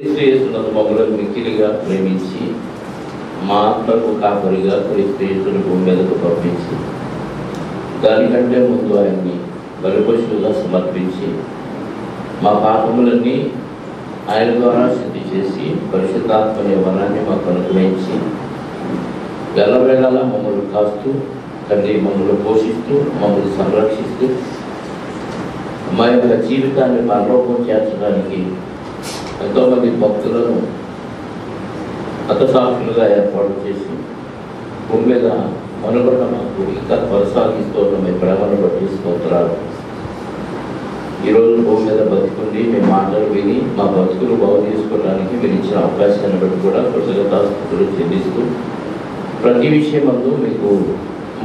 క్రీస్తునందు మమ్మల్ని మిక్కిలిగా ప్రేమించి మా ఆత్మకు కాపరిగా క్రీస్తుని భూమి మీదకు పంపించి దానికంటే ముందు ఆయన్ని బలిపశువుగా సమర్పించి మా పాపములన్నీ ఆయన ద్వారా శుద్ధి చేసి పరిశుద్ధాత్మ వరాన్ని మాకు అనుగ్రహించి ఎల్లవేళలా మమ్మల్ని కాస్తూ తండ్రి మమ్మల్ని పోషిస్తూ మమ్మల్ని సంరక్షిస్తూ మా యొక్క జీవితాన్ని పరలోకం చేర్చడానికి ఎంతోమంది భక్తులను హతసాక్షులుగా ఏర్పాటు చేసి భూమి మీద మనుగడ మాకు ఇంకా కొనసాగిస్తూ మీ ప్రేమను బట్టి స్తోత్రాలు. ఈరోజు భూమి మీద బతుకుండి మీ మాటలు విని మా బతుకులు బాగు చేసుకోవడానికి మీరు ఇచ్చిన అవకాశాన్ని బట్టి కూడా కృతజ్ఞతాస్తుతులు చెల్లిస్తూ ప్రతి విషయమందు మీకు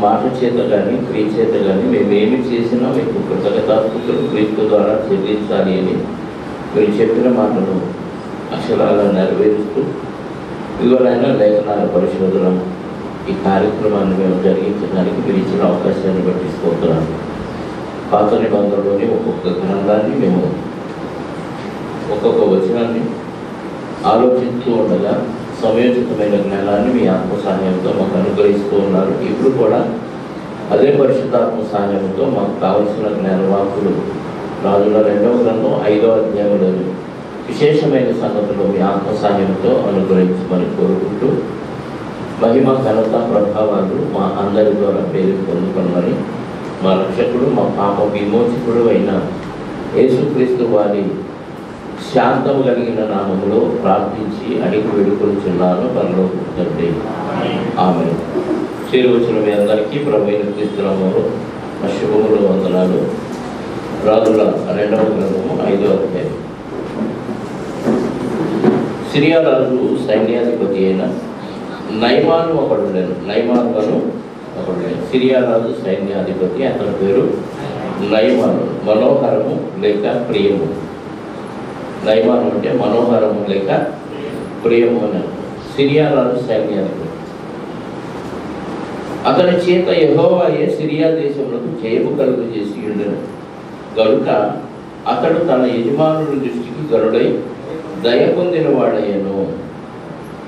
మాట చేత కానీ క్రియ చేత కానీ మేమేమి చేసినా మీకు కృతజ్ఞతాస్తుతులు క్రీస్తు ద్వారా చెల్లించాలి అని మీరు చెప్పిన మాటను అక్షరాలను నెరవేరుస్తూ ఇదిగోనైనా లేఖనాల పరిశోధన ఈ కార్యక్రమాన్ని మేము జరిగించడానికి మీరు ఇచ్చిన అవకాశాన్ని బట్టి స్తోత్రాలు. పాత నిబంధనలోని ఒక్కొక్క గ్రంథాన్ని మేము ఒక్కొక్క వచనాన్ని ఆలోచిస్తూ ఉండగా సమయోచితమైన జ్ఞానాన్ని మీ ఆత్మ సహాయంతో మాకు అనుగ్రహిస్తూ ఉన్నారు. ఇప్పుడు కూడా అదే పరిశుద్ధాత్మ సహాయంతో మాకు కావలసిన జ్ఞానవాకులు రాజుల 2వ గ్రంథం 5వ అధ్యాయంలోని విశేషమైన సంగతులు మీ ఆత్మ సహాయంతో అనుగ్రహించమని కోరుకుంటూ మహిమ ఘనత ప్రభావాలు మా అందరి ద్వారా పేరు పొందుకున్నామని మా రక్షకుడు మా పాప విమోచకుడు అయిన యేసుక్రీస్తు వారి శాంతము కలిగిన నామములో ప్రార్థించి అడిగి వేడుకొనుచున్నాను పరలోకపు తండ్రి. ఆమేన్. చేరువచ్చిన మీ అందరికీ ప్రభువైన క్రీస్తు నామములో శుభములు వందనాలు. రాజుల 2వ గ్రంథము 5వ అధ్యాయం. సిరియా రాజు సైన్యాధిపతి అయిన నయమాను ఒకడు. సిరియా రాజు సైన్యాధిపతి, అతని పేరు నయమాను. మనోహరము లేక ప్రియము. నయమాను అంటే మనోహరము లేక ప్రియము అని. సిరియా రాజు సైన్యాధిపతి. అతని చేత యెహోవాయే సిరియా దేశములకు జయము కలుగు చేసి ఉండెను గనుక అతడు తన యజమానుడి దృష్టికి గరుడై దయ పొందిన వాడయ్యను.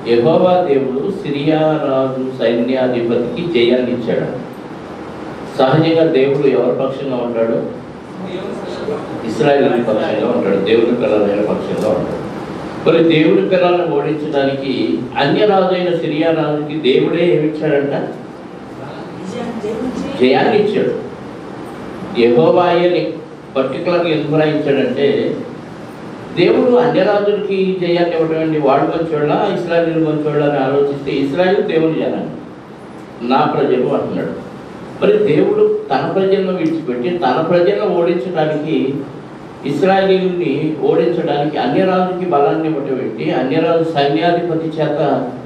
యెహోవా దేవుడు సిరియా రాజు సైన్యాధిపతికి జయాన్ని ఇచ్చాడు. సహజంగా దేవుడు ఎవరి పక్షంగా ఉంటాడు? ఇశ్రాయేలు పక్షంగా ఉంటాడు. దేవుని పిల్లలైన పక్షంగా ఉంటాడు. మరి దేవుని పిల్లలను ఓడించడానికి అన్యరాజు అయిన సిరియా రాజుకి దేవుడే ఏమిచ్చాడంట? జయాన్ని ఇచ్చాడు. యెహోవాయే పర్టికులర్గా ఎందుకు రాయించాడంటే దేవుడు అన్యరాజులకి జయాన్ని ఇవ్వడం అండి. వాడు మంచోళ్ళ ఇశ్రాయేలు మంచోళ్ళ అని ఆలోచిస్తే ఇశ్రాయేలు దేవుని జనాన్ని నా ప్రజలు అంటున్నాడు. మరి దేవుడు తన ప్రజలను విడిచిపెట్టి తన ప్రజలను ఓడించడానికి ఇశ్రాయేలుని ఓడించడానికి అన్యరాజుకి బలాన్ని ఇవ్వటం ఏంటి, అన్యరాజు సైన్యాధిపతి చేత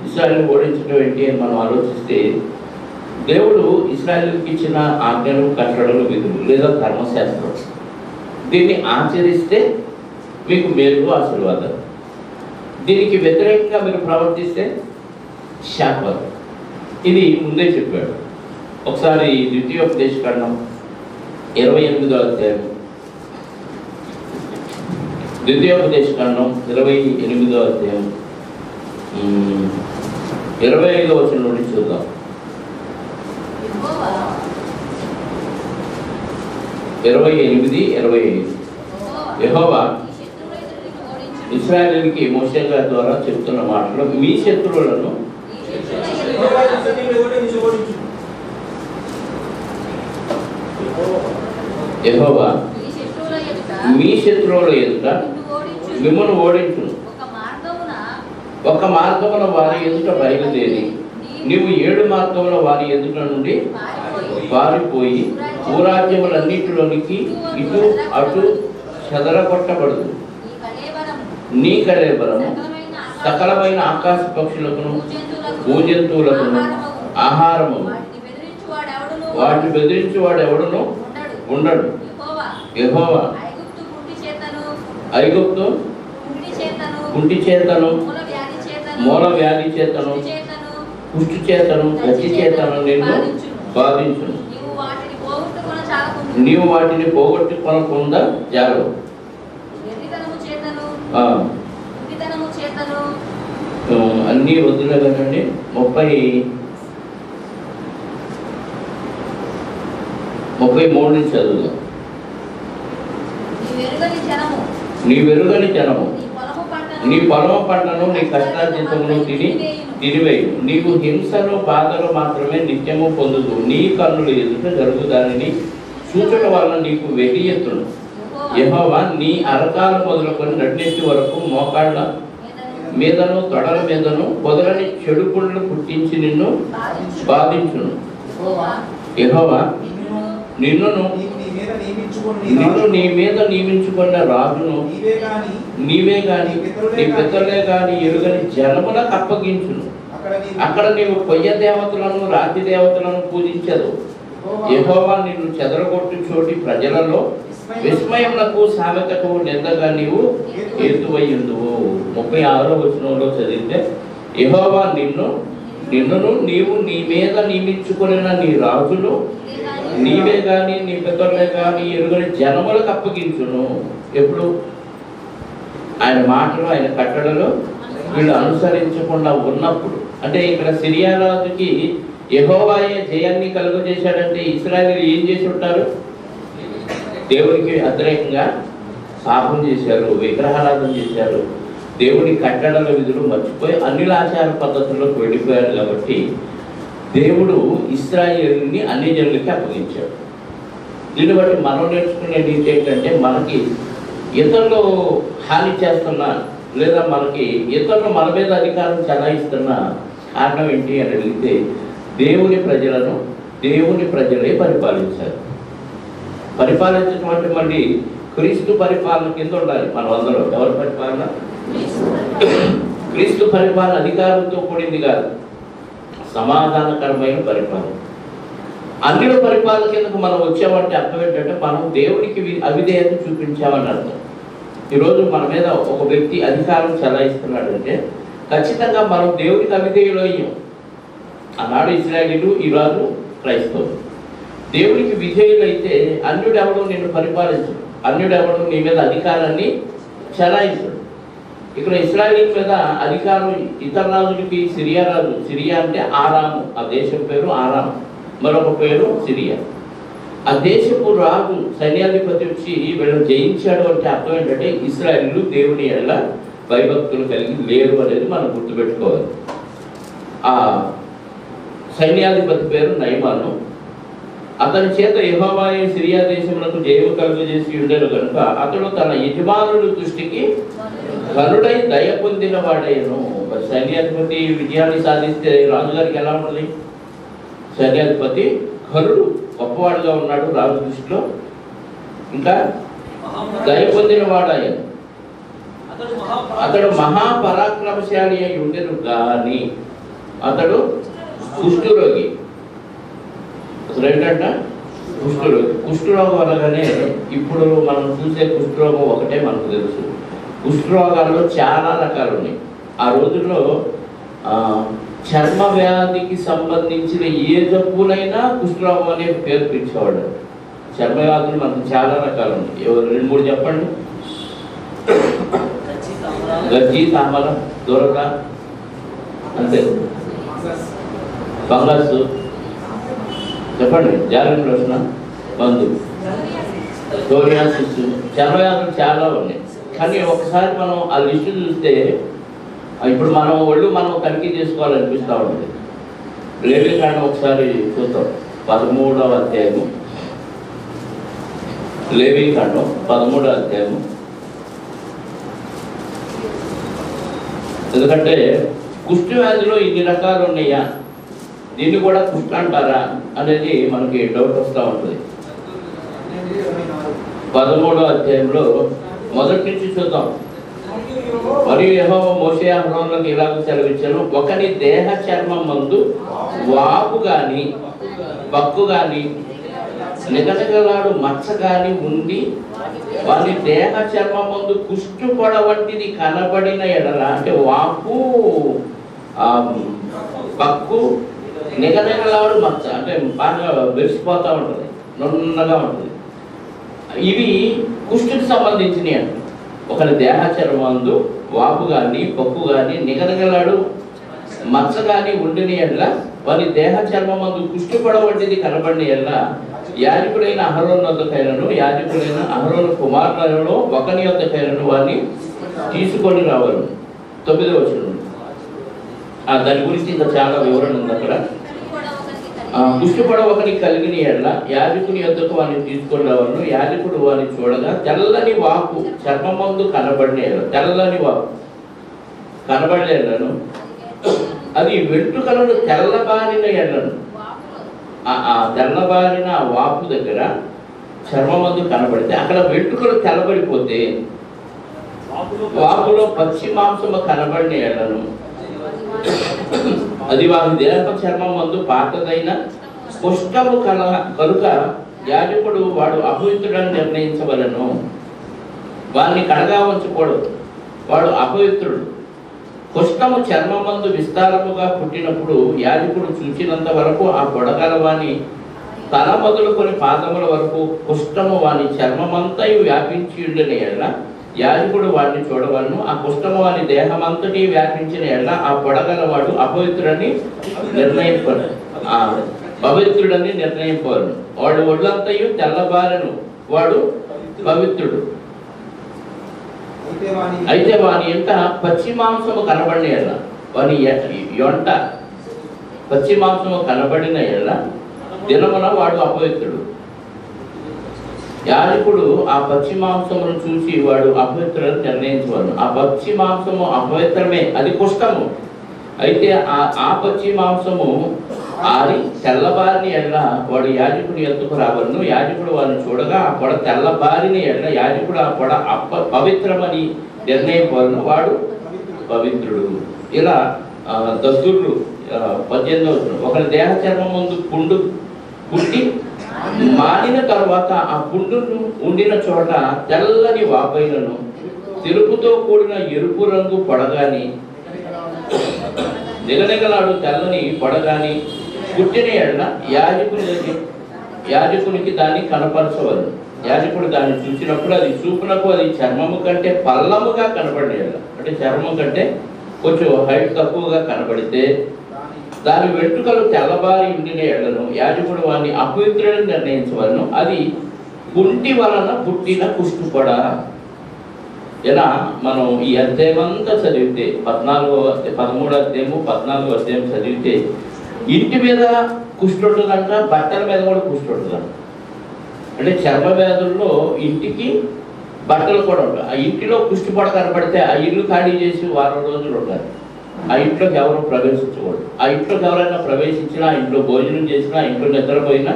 ఇశ్రాయేలు ఓడించడం ఏంటి అని మనం ఆలోచిస్తే దేవుడు ఇశ్రాయేలుకి ఇచ్చిన ఆజ్ఞలు కట్టడలు విధులు లేదా ధర్మశాస్త్రం దీన్ని ఆచరిస్తే మీకు మేలు ఆశీర్వాదాలు, దీనికి వ్యతిరేకంగా మీరు ప్రవర్తిస్తే శాపం. ఇది ముందే చెప్పాడు. ఒకసారి ద్వితీయోపదేశకాండం 28వ అధ్యాయం, ద్వితీయోపదేశకాండం 28వ అధ్యాయం 25వ వచనం నుండి చూద్దాం. 28-25. యెహోవా ఇశ్రాయేలుకి మోషే గారి ద్వారా చెప్తున్న మాటలు, మీ శత్రువులను యెహోవా మీ శత్రువుల ఎదుట మిమ్మల్ని ఓడించును. ఒక మార్గమున వారి ఎదుట బయలుదేరి నీవు 7 మార్గముల వారి ఎదుట నుండి పారిపోయి భూరాజ్యములన్నిటిలోనికి ఇటు అటు చెదరగొట్టబడదు. నీ కళేబరము సకలమైన ఆకాశ పక్షులకును భూజంతువులకును ఆహారము. వాటిని బెదిరించువాడు ఎవడును ఉండడు. యెహోవా ఐగుప్తు కుంటి చేతను మూల వ్యాధి చేతను కుష్టి చేతను గట్టి చేతను నిన్ను బాధించును. నీవు వాటిని పోగొట్టుకొనకుండా జాగ్రత్త. అన్నీ వద్దులే కదండి. 33 నుంచి చదువుదాం. నీ వెరుగని జనము నీ పొలము పంటను నీ కష్టార్జితమును తినివేయు. నీవు హింసను బాధలు మాత్రమే నిత్యము పొందుదు. నీ కన్నులు ఎదుట జరుగు దానిని చూచుట వలన నీకు వెలియెత్తును. యెహోవా నీ అరకాలు మొదలుకొని నడినెత్తి వరకు మోకాళ్ళ మీదను తొడల మీదను పొదలని చెడు పుండ్లు పుట్టించి నిన్ను బాధించును. యెహోవా నిన్ను నీ మీద నియమించుకున్న రాజును నీవే గాని నీ పితరులే గాని ఎరుగని జనములకు అప్పగించును. అక్కడ నీవు కొయ్య దేవతలను రాతి దేవతలను పూజించదు. యెహోవా నిన్ను చెదరగొట్టు చోటి ప్రజలలో విస్మయములకు సామెతకు నిందగా నీవు హేతువయ్యుందువు. 36వ వచనంలో చదివితే యెహోవా నిన్నును నీవు నీ మీద నియమించుకున్న నీ రాజులు నీవే గాని నీ పితరులే గాని ఎరుగని జనములకు అప్పగించును. ఎప్పుడు? ఆయన మాటలు ఆయన కట్టడలు వీళ్ళు అనుసరించకుండా ఉన్నప్పుడు. అంటే ఇక్కడ సిరియా రాజుకి యెహోవాయే జయాన్ని కలుగజేశాడంటే ఇశ్రాయేలీయులు ఏం చేసి ఉంటారు? దేవునికి వ్యతిరేకంగా శాపం చేశారు, విగ్రహారాధన చేశారు, దేవుని కట్టడల విధులు మర్చిపోయి అన్యుల ఆచార పద్ధతుల్లోకి వెళ్ళిపోయారు. కాబట్టి దేవుడు ఇశ్రాయేలుని అన్ని జనులకి అప్పగించాడు. దీన్ని బట్టి మనం నేర్చుకునే నీతి ఏంటంటే, మనకి ఇతరులు హాని చేస్తున్నా లేదా మనకి ఇతరులు మన మీద అధికారం చలాయిస్తున్న కారణం ఏంటి అని అడిగితే, దేవుని ప్రజలే పరిపాలించారు. పరిపాలించడం అంటే మళ్ళీ క్రీస్తు పరిపాలన కింద ఉండాలి. మన అందరూ ఎవరి పరిపాలన? క్రీస్తు పరిపాలన అధికారంతో కూడింది కాదు, సమాధానకరమైన పరిపాలన. అన్యుల పరిపాలన కిందకు మనం వచ్చామంటే అర్థం ఏంటంటే, మనం దేవునికి అవిధేయత చూపించామని అర్థం. ఈరోజు మన మీద ఒక వ్యక్తి అధికారం చలాయిస్తున్నాడంటే ఖచ్చితంగా మనం దేవునికి అవిధేయులు అయ్యాం. ఆనాడు ఇశ్రాయేలీయులు, ఈరోజు క్రైస్తవులు. దేవునికి విధేయులైతే అన్యుడెవడు నిన్ను పరిపాలించడు, అన్యుడెవడు నీ మీద అధికారాన్ని చలాయించడు. ఇక్కడ ఇశ్రాయేలీయుల మీద అధికారం ఇతర రాజులకి సిరియా రాజు, సిరియా అంటే ఆరాము, ఆ దేశం పేరు ఆరాము, మరొక పేరు సిరియా. ఆ దేశపు రాజు సైన్యాధిపతి వచ్చి వీళ్ళని జయించాడు అంటే అర్థం ఏంటంటే ఇశ్రాయేలీయులు దేవుని ఎడల భయభక్తులు కలిగి లేరు అనేది మనం గుర్తుపెట్టుకోవాలి. ఆ సైన్యాధిపతి పేరు నయమాను. అతని చేత యెహోవాయే సిరియా దేశములకు జయము కలుగజేసి ఉండేను కనుక అతడు తన యజమానుల దృష్టికి ఘనుడై దయ పొందిన వాడేను. సైన్యాధిపతి విజయాన్ని సాధిస్తే రాజుగారికి ఎలా ఉంటుంది? సైన్యాధిపతి ఘనుడు, గొప్పవాడుగా ఉన్నాడు రాజు దృష్టిలో. ఇంకా దయ పొందిన వాడాయను. అతడు మహాపరాక్రమశాలి అయి ఉండెను గాని అతడు కుష్ఠరోగి. అసలు ఏంటంట? కుష్ఠరోగి. కుష్ఠరోగం అనగానే ఇప్పుడు మనం చూసే కుష్ఠరోగం ఒకటే మనకు తెలుసు. కుష్ఠరోగాల్లో చాలా రకాలు ఉన్నాయి. ఆ రోజుల్లో చర్మ వ్యాధికి సంబంధించిన ఏ జబ్బులైనా కుష్ఠరోగం అనే పేరు పిలిచేవాడు. చర్మ వ్యాధులు మనకు చాలా రకాలు ఉన్నాయి. 2-3 చెప్పండి. గజ్జి, తామర, దొరక, అంతే. ఫంగస్ చెప్పండి. జాగ్రత్త ప్రశ్న. మందు, సోరియాసిస్, చర్మ వ్యాధులు చాలా ఉన్నాయి. కానీ ఒకసారి మనం ఆ లిస్టు చూస్తే ఇప్పుడు మనం ఒళ్ళు మనం తనిఖీ చేసుకోవాలనిపిస్తూ ఉంటుంది. లేవీకాండం ఒకసారి చూద్దాం. 13వ అధ్యాయము. లేవీకాండం 13వ అధ్యాయము. ఎందుకంటే కుష్టి వ్యాధిలో ఇన్ని రకాలు ఉన్నాయా, దీన్ని కూడా కుష్టి అంటారా అనేది మనకి డౌట్ వస్తూ ఉంటుంది. 13వ అధ్యాయంలో మొదటి నుంచి చూద్దాం. మరియు యెహోవా మోషే అహరోనులకు ఇలాగ సెలవిచ్చాను, ఒకని దేహ చర్మం మందు వాపు గాని బక్కు గాని నిగనగలాడు మచ్చ గాని ఉండి వాని దేహ చర్మం మందు కుష్టు పొడ వంటిది కనబడిన ఎడల, అంటే వాపు, బక్కు, నిగనగలాడు మచ్చ అంటే బాగా వెలిసిపోతూ ఉంటుంది, నున్నగా ఉంటుంది. ఇవి కుష్టుకి సంబంధించినవి అంట. ఒకరి దేహ చర్మందు వాపు కానీ పప్పు కానీ నిగనగలాడు మచ్చ కానీ ఉండిన ఎడ్ల వారి దేహ చర్మమందు కుష్టిపడ వంటిది కనబడిన ఎడ్ల యాజకుడైన అహరోను వద్దకైనను యాజకుడైన అహరోను కుమారులలో ఒకని వద్దకైనను వారిని తీసుకొని రావాలి. 9వ వచనం. దాని గురించి ఇంకా చాలా వివరణ ఉంది అక్కడ. కుష్టిపడ ఒకరికి కలిగిన ఎడ్ల యాజకుని యొద్దకు వారిని తీసుకొని రావాలను. యాజకుడు వారిని చూడగా తెల్లని వాపు చర్మమందు కనబడిన ఎడ్ల, తెల్లని వాపు కనబడిన ఎడ్లను, అది వెంట్రుకలను తెల్లబారిన ఎడ్లను, ఆ తెల్లబారిన వాపు దగ్గర చర్మమందు కనబడితే అక్కడ వెంట్రుకలు తెల్లబడిపోతే వాపులో పచ్చి మాంసము కనబడిన ఎడ్లను, అది వారి దేహ చర్మం మందు పాతదైన కుష్ఠము కనుక యాజకుడు వాడు అపవిత్రుడని నిర్ణయించవలను. వారిని కడగా ఉంచకూడదు, వాడు అపవిత్రుడు. కుష్ఠము చర్మమందు విస్తారముగా పుట్టినప్పుడు యాజకుడు చూచినంత వరకు ఆ పొడగల వాని తల మొదలుకొని పాదముల వరకు కుష్ఠము వాని చర్మమంతయు వ్యాపించి ఉండిన ఎడ్ల యాజకుడు వాడిని చూడవలను. ఆ కుష్ఠము వాని దేహమంతటి వ్యాపించిన ఎడ్ల ఆ పొడగల వాడు అపవిత్రుడని నిర్ణయింపవలను. వాడు ఒళ్ళంతయు తెల్లబారను, వాడు పవిత్రుడు. అయితే వాని ఎంట పచ్చి మాంసము కనబడిన ఎడ్ల, వాని యొంట పచ్చి మాంసము కనబడిన ఎడ్ల దినమున వాడు అపవిత్రుడు. యాజకుడు ఆ పచ్చి మాంసమును చూసి వాడు అపవిత్రులను నిర్ణయించవలను. ఆ పచ్చి మాంసము అపవిత్రమే, అది కుష్ఠము. అయితే ఆ పచ్చి మాంసము ఆరి తెల్లబారిన ఎడ్ల వాడు యాజకుడి ఎత్తుకు రావలను. యాజకుడు వారిని చూడగా ఆ పొడ తెల్లబారిన ఎడ్ల యాజకుడు ఆ పొడ పవిత్రమని నిర్ణయింపవలను, వాడు పవిత్రుడు. ఇలా దస్తులు 18వ. ఒకరి దేహ చర్మం ముందు పుండు పుట్టి మానిన తర్వాత ఆ పుండును ఉండిన చోట తెల్లని వాపైనను తెలుపుతో కూడిన ఎరుపు రంగు పొడగాని నిగనిగలాడు తెల్లని పొడగాని పుట్టిన ఎడల యాజకునికి దాన్ని కనపరచవలను. యాజకుడు దాన్ని చూసినప్పుడు అది చూపునకు అది చర్మము కంటే పల్లముగా కనబడిన ఎడల, అంటే చర్మం కంటే కొంచెం హైట్ తక్కువగా కనబడితే దాని వెంట్రుకలు తెల్లబారి ఉండిన ఎడలను యాజకుడు వారిని అపవిత్రులను నిర్ణయించవలను. అది కుంటి వలన పుట్టిన కుష్టుపడ. ఇలా మనం ఈ అధ్యాయమంతా చదివితే 13వ అధ్యాయము 14వ అధ్యాయం చదివితే ఇంటి మీద కుష్టు ఉంటుందంట, బట్టల మీద కూడా కుష్టు ఉంటుందంట. అంటే చర్మ వ్యాధుల్లో ఇంటికి బట్టలు కూడా ఉంటాయి. ఆ ఇంటిలో కుష్టిపడ కనపడితే ఆ ఇల్లు ఖాళీ చేసి వారం రోజులు ఉండాలి. ఆ ఇంట్లోకి ఎవరు ప్రవేశించకూడదు. ఆ ఇంట్లోకి ఎవరైనా ప్రవేశించినా, ఇంట్లో భోజనం చేసినా, ఇంట్లో నిద్రపోయినా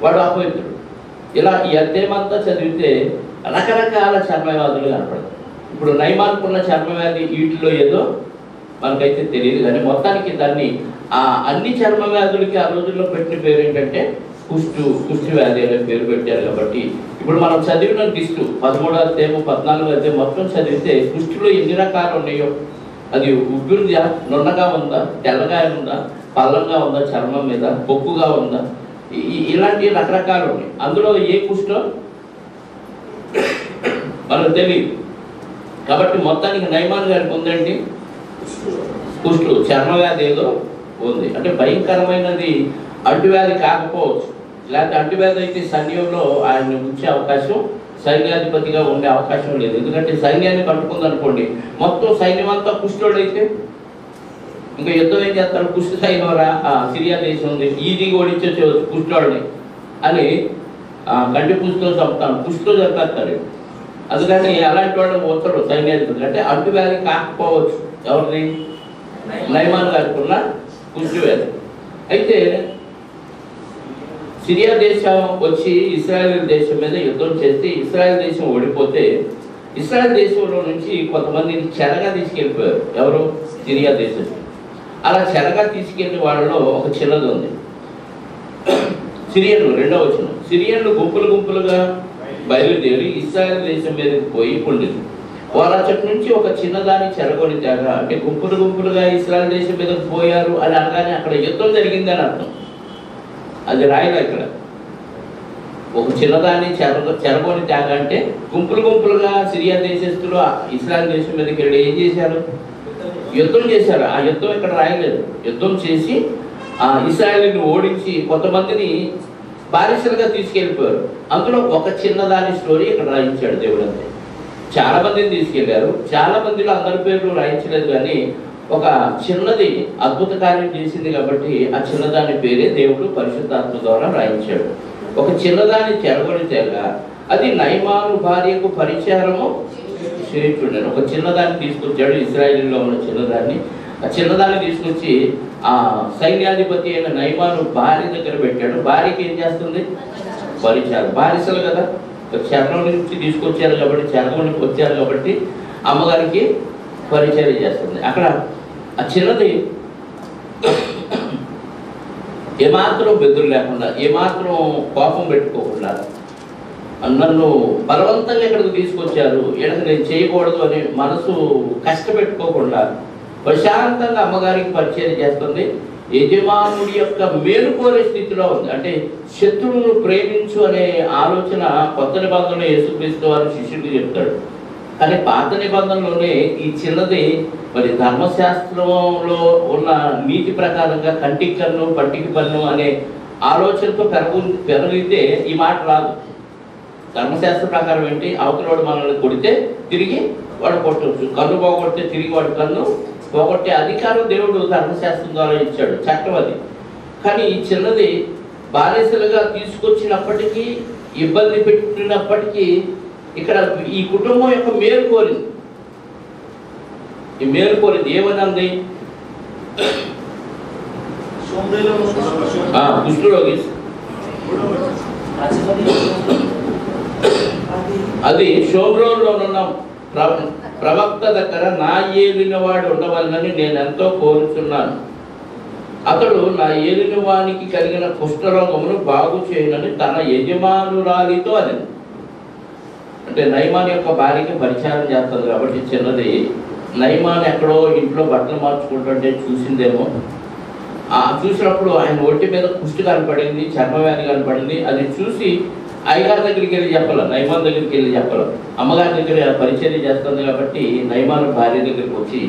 వాడు అపవిత్రుడు. ఇలా ఈ అధ్యాయమంతా చదివితే రకరకాల చర్మవ్యాధులు కనపడతాయి. ఇప్పుడు నయమానుకున్న చర్మవ్యాధి వీటిలో ఏదో మనకైతే తెలియదు, కానీ మొత్తానికి దాన్ని అన్ని చర్మవ్యాధులకి ఆ రోజుల్లో పెట్టిన పేరు ఏంటంటే కుష్టి వ్యాధి అనే పేరు పెట్టారు. కాబట్టి ఇప్పుడు మనం చదివిన లిస్టు 13వ అధ్యాయం 14వ అధ్యాయం మొత్తం చదివితే కుష్టిలో ఎన్ని రకాలు ఉన్నాయో, అది ఉబ్బిందా, నున్నగా ఉందా, తెల్లగా ఉందా, పల్లంగా ఉందా, చర్మం మీద పొక్కుగా ఉందా, ఇలాంటి రకరకాలు ఉన్నాయి. అందులో ఏ కుష్టో మనకు తెలియదు. కాబట్టి మొత్తానికి నయమాన్ గారికి ఉందండి కుష్టు, చర్మవ్యాధి ఏదో ఉంది. అంటే భయంకరమైనది అంటువ్యాధి కాకపోవచ్చు, లేకపోతే అంటువ్యాధి అయితే సైన్యంలో ఆయన ఉంచే అవకాశం, సైన్యాధిపతిగా ఉండే అవకాశం లేదు. ఎందుకంటే సైన్యాన్ని కట్టుకుందనుకోండి, మొత్తం సైన్యం అంతా కుష్ఠోడైతే ఇంకా యుద్ధం ఏం చేస్తారు? కుష్ఠ సైన్యం సిరియా దేశం ఉంది, ఈజీగా ఓడించవచ్చు కుష్ఠోడిని అని గంటి పుష్తో చంపుతాను, పుష్తో చంపేస్తాడు. అందుకని అలాంటి వాళ్ళు పోతాడు సైన్యాధిపతి. అంటే అంటువ్యాధి కాకపోవచ్చు ఎవరిని? నయమాన్ గారికి ఉన్న కుష్టి వ్యాధి. అయితే సిరియా దేశం వచ్చి ఇస్రాయేల్ దేశం మీద యుద్ధం చేస్తే ఇస్రాయేల్ దేశం ఓడిపోతే ఇస్రాయేల్ దేశంలో నుంచి కొంతమందిని చెరగా తీసుకెళ్ళిపోయారు. ఎవరు? సిరియా దేశం. అలా చెరగా తీసుకెళ్ళిన వాళ్ళలో ఒక చిన్నది ఉంది. సిరియన్లు, 2వ వచనం, సిరియన్లు గుంపులు గుంపులుగా బయలుదేరి ఇస్రాయేల్ దేశం మీదకి పోయి పొందింది. వారు అచ్చటి నుంచి ఒక చిన్నదాన్ని చెరగొని తేగా, అంటే గుంపులు గుంపులుగా ఇస్రాయేల్ దేశం మీదకి పోయారు అని అనగానే అక్కడ యుద్ధం జరిగిందని అర్థం. అది రాయలే ఇక్కడ. ఒక చిన్నదాన్ని చెరగొని తేగ అంటే గుంపులు గుంపులుగా సిరియా దేశస్తులు ఇస్రాయల్ దేశం మీదకి వెళ్ళి ఏం చేశారు? యుద్ధం చేశారు. ఆ యుద్ధం ఇక్కడ రాయలేదు. యుద్ధం చేసి ఆ ఇస్రాయల్ని ఓడించి కొంతమందిని బానిసలుగా తీసుకెళ్ళిపోయారు. అందులో ఒక చిన్నదాని స్టోరీ ఇక్కడ రాయించాడు దేవుడు. అంతే. చాలా మందిని తీసుకెళ్లారు. చాలా మందిలో అందరి పేర్లు రాయించలేదు, కానీ ఒక చిన్నది అద్భుత కార్యం చేసింది కాబట్టి ఆ చిన్నదాని పేరే దేవుడు పరిశుద్ధాత్మ ద్వారా రాయించాడు. ఒక చిన్నదాన్ని చెరగొని తేగ అది నయమాను భార్యకు పరిచారము చేయుచుండెను. ఒక చిన్నదాన్ని తీసుకొచ్చాడు. ఇశ్రాయేలులో ఉన్న చిన్నదాన్ని, ఆ చిన్నదాన్ని తీసుకొచ్చి ఆ సైన్యాధిపతి అయిన నయమాను భార్య దగ్గర పెట్టాడు. భార్యకి ఏం చేస్తుంది? పరిచారం. బానిసలు కదా, చెరగం నుంచి తీసుకొచ్చారు కాబట్టి, చెరగని వచ్చారు కాబట్టి అమ్మగారికి పరిచర్య చేస్తుంది. అక్కడ ఆ చిన్నది ఏమాత్రం బెదురు లేకుండా, ఏమాత్రం కోపం పెట్టుకోకుండా, నన్ను బలవంతంగా ఇక్కడికి తీసుకొచ్చారు, ఇక్కడికి నేను చేయకూడదు అని మనసు కష్టపెట్టుకోకుండా ప్రశాంతంగా అమ్మగారికి పరిచయం చేస్తుంది. యజమానుడి యొక్క మేలు కోరే స్థితిలో ఉంది. అంటే శత్రువును ప్రేమించు అనే ఆలోచన కొత్త నిబంధనలో యేసుక్రీస్తు వారు శిష్యుడికి చెప్తాడు. కానీ పాత నిబంధనలోనే ఈ చిన్నది మరి ధర్మశాస్త్రంలో ఉన్న నీతి ప్రకారంగా కంటికి కన్ను పట్టికి పన్ను అనే ఆలోచనతో పెరిగితే ఈ మాట రాదు. ధర్మశాస్త్ర ప్రకారం ఏంటి? అవతలవాడు మనల్ని కొడితే తిరిగి వాడు కొట్టవచ్చు, కన్ను పోగొడితే తిరిగి వాడు కన్ను పోగొట్టే అధికారం దేవుడు ధర్మశాస్త్రం ద్వారా ఇచ్చాడు, చట్టం అది. కానీ ఈ చిన్నది బానిసలుగా తీసుకొచ్చినప్పటికీ, ఇబ్బంది పెట్టినప్పటికీ ఇక్కడ ఈ కుటుంబం యొక్క మేలు కోరింది. ఈ మేలు కోరింది ఏమనంది? కుష్ఠరోగి అది షోమ్రోన్లో ఉన్న ప్రవక్త దగ్గర నా ఏలిన వాడు ఉండవాలని నేను ఎంతో కోరుచున్నాను. అతడు నా ఏలిన వానికి కలిగిన కుష్ఠరోగమును బాగు చేయనని తన యజమానురాలితో అని. అంటే నయమాన్ యొక్క భార్యకి పరిచారం చేస్తుంది కాబట్టి చిన్నది నయమాన్ ఎక్కడో ఇంట్లో బట్టలు మార్చుకుంటుంటే చూసిందేమో. చూసినప్పుడు ఆయన ఒంటి మీద కుష్టి కనపడింది, చర్మవ్యాధి కనపడింది. అది చూసి అయ్యగారి దగ్గరికి వెళ్ళి చెప్పాల, నయమాన్ దగ్గరికి వెళ్ళి చెప్పాల. అమ్మగారి దగ్గర పరిచర్య చేస్తుంది కాబట్టి నయమాన్ భార్య దగ్గరికి వచ్చి,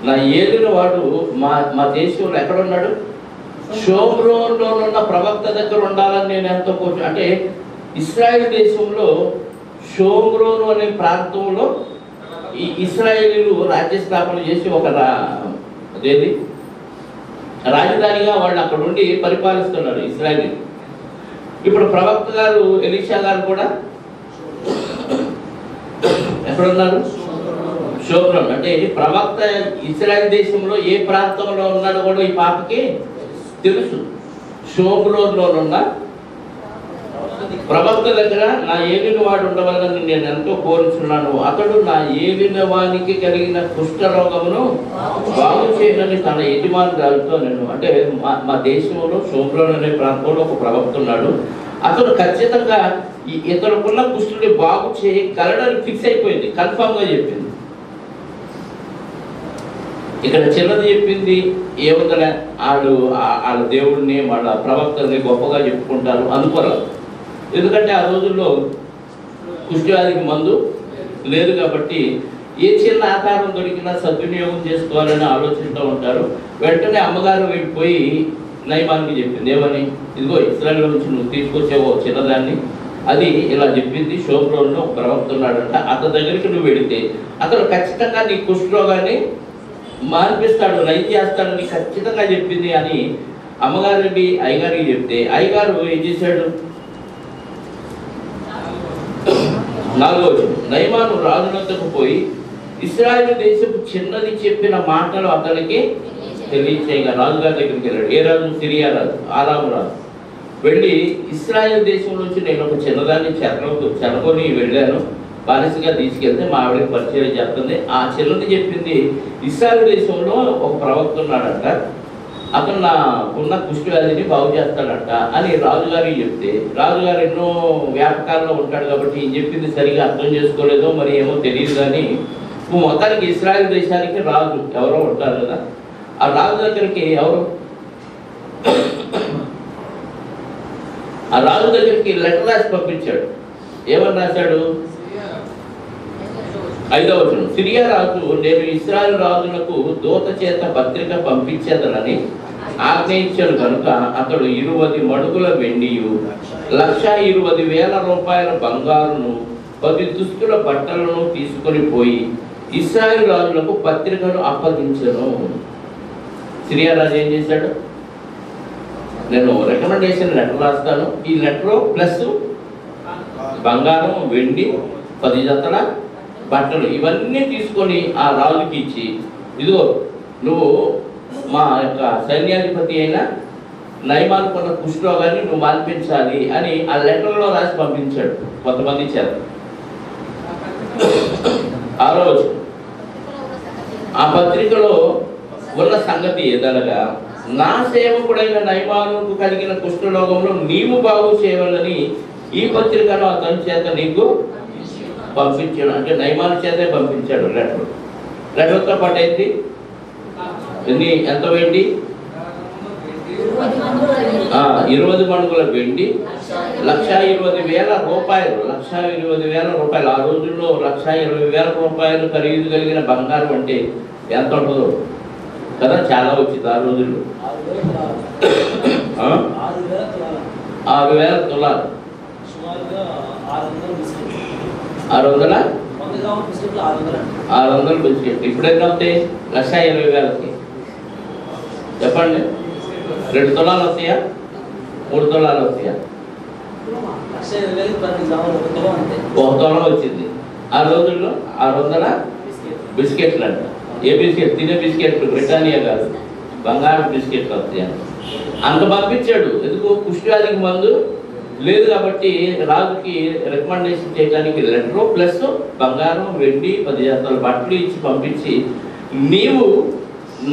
నా ఏలిన వాడు మా దేశంలో ఎక్కడున్నాడు? షోమ్రోన్లో ఉన్న ప్రవక్త దగ్గర ఉండాలని నేను ఎంతో కోరు. అంటే ఇశ్రాయేల్ దేశంలో షోమ్రోను అనే ప్రాంతంలో ఈ ఇశ్రాయేలీలు రాజ్య స్థాపన చేసి ఒక అదేది రాజధానిగా వాళ్ళు అక్కడ ఉండి పరిపాలిస్తున్నారు ఇశ్రాయేలీలు. ఇప్పుడు ప్రవక్త గారు ఎలీషా గారు కూడా ఎక్కడున్నారు? షోమ్రోన్. అంటే ప్రవక్త ఇశ్రాయేల్ దేశంలో ఏ ప్రాంతంలో ఉన్నాడో కూడా ఈ పాపకి తెలుసు. షోమ్రోన్లో ఉన్న ప్రవక్త దగ్గర నా ఏలిన వాడు ఉండవాలని నేను ఎంతో కోరుచున్నాను. అతడు నా ఏలిన వానికి కలిగిన కుష్ఠరోగమును బాగు చేయనని తన యజమానురాలితో నేను. అంటే మా దేశంలో షోమ్రోన్ అనే ప్రాంతంలో ఒక ప్రవక్త ఉన్నాడు. అతడు ఖచ్చితంగా ఇతరుకున్న కుష్ఠుని బాగు చేయగలడని ఫిక్స్ అయిపోయింది, కన్ఫామ్గా చెప్పింది. ఇక్కడ చిన్నది చెప్పింది ఏముందలే, వాళ్ళ దేవుడిని వాళ్ళ ప్రవక్తల్ని గొప్పగా చెప్పుకుంటారు అనుకోరాదు. ఎందుకంటే ఆ రోజుల్లో కుష్ఠవ్యాధికి మందు లేదు కాబట్టి ఏ చిన్న ఆకారం దొరికినా సద్వినియోగం చేసుకోవాలని ఆలోచిస్తూ ఉంటారు. వెంటనే అమ్మగారు వెళ్ళిపోయి నయమానికి చెప్పింది ఏమని, ఇదిగో ఇశ్రాయేల్ నుంచి నువ్వు తీసుకొచ్చేవో చిన్నదాన్ని, అది ఇలా చెప్పింది, షోమ్రోన్లో ప్రవక్త ఉన్నాడంట, అతని దగ్గరికి నువ్వు వెళితే అతను ఖచ్చితంగా నీ కుష్ఠరోగాన్ని మాన్పిస్తాడు, నయం చేస్తాడని ఖచ్చితంగా చెప్పింది అని అమ్మగారికి అయ్యగారికి చెప్తే అయ్యగారు ఏం చేశాడు? 4వ నయమాను రాజునంతకు పోయి ఇశ్రాయేలు దేశపు చిన్నది చెప్పిన మాటలు అతనికి తెలియచేయగా రాజుగారి దగ్గరికి వెళ్ళాడు. ఏ రాజు? సిరియా రాజు, ఆరాము రాజు. వెళ్ళి ఇశ్రాయేల్ దేశం నుంచి నేను ఒక చిన్నదాన్ని చెరగొని వెళ్ళాను, బానిసగా తీసుకెళ్తే మా ఆవిడకి పరిచయం చేస్తుంది. ఆ చిన్నది చెప్పింది ఇశ్రాయేల్ దేశంలో ఒక ప్రవక్త ఉన్నాడంట, అతను నాకున్న కుష్ఠవ్యాధిని బాగు చేస్తాడంట అని రాజుగారికి చెప్తే, రాజుగారు ఎన్నో వ్యాపకాల్లో ఉంటాడు కాబట్టి ఏం చెప్పింది సరిగా అర్థం చేసుకోలేదో మరి ఏమో తెలియదు. కానీ మొత్తానికి ఇశ్రాయేల్ దేశానికి రాజు ఎవరో ఉంటారు కదా, ఆ రాజు దగ్గరికి ఎవరు ఆ రాజు దగ్గరికి లెటర్ రాసి పంపించాడు. ఏమని రాశాడు? 5వ వచనం, సిరియా రాజు నేను ఇశ్రాయేలు రాజులకు దూత చేత పత్రిక పంపించేదనని ఆజ్ఞయించాడు కనుక అతడు 20 మణుగుల వెండియు 1,20,000 రూపాయల బంగారును 10 దుస్తుల బట్టలను తీసుకొని పోయి ఇశ్రాయేలు రాజులకు పత్రికను అప్పగించెను. సిరియా రాజు ఏం చేశాడు? నేను రికమెండేషన్ లెటర్ రాస్తాను, ఈ లెటర్ ప్లస్ బంగారం, వెండి, 10 జతల బట్టలు ఇవన్నీ తీసుకొని ఆ రాజుకి ఇచ్చి, ఇదిగో నువ్వు మా యొక్క సైన్యాధిపతి అయిన నయమానుకున్న కుష్ఠరోగాన్ని నువ్వు మాన్పించాలి అని ఆ లెటర్లో రాసి పంపించాడు కొంతమంది చేత. ఆ రోజు ఆ పత్రికలో ఉన్న సంగతి ఏదనగా, నా సేవకుడైన నయమానుకు కలిగిన కుష్ఠరోగంలో నీవు బాగు చేయవాలని ఈ పత్రికను అతని చేత నీకు పంపించాడు. అంటే నయమాను చేతే పంపించాడు లెటర్. లెటర్తో పాటు ఏంటి? ఎంత వెండి? 20 మణుగుల వెండి, 1,20,000 రూపాయలు. 1,20,000 రూపాయలు ఆ రోజుల్లో 1,20,000 రూపాయలు ఖరీదు కలిగిన బంగారం అంటే ఎంత ఉంటుందో కదా, చాలా వచ్చింది ఆ రోజుల్లో. 6,000 తులాలు, 600 బిస్కెట్లు. ఇప్పుడు ఎన్ని అవుతాయి? 1,20,000కి చెప్పండి. 2 తులాలు వస్తాయా? 3 తులాలు వస్తాయా? 1 తులం వచ్చింది ఆ రోజుల్లో. 600 బిస్కెట్లు అంట. ఏ బిస్కెట్? తినే బిస్కెట్లు, బ్రిటానియా కాదు, బంగారం బిస్కెట్లు వస్తాయి. అంత పంపించాడు. ఎందుకు? కుష్ఠవ్యాధికి మందు లేదు కాబట్టి రాజుకి రికమెండేషన్ చేయడానికి లెటర్ ప్లస్ బంగారం, వెండి, 10 జతల బట్టలు ఇచ్చి పంపించి, నీవు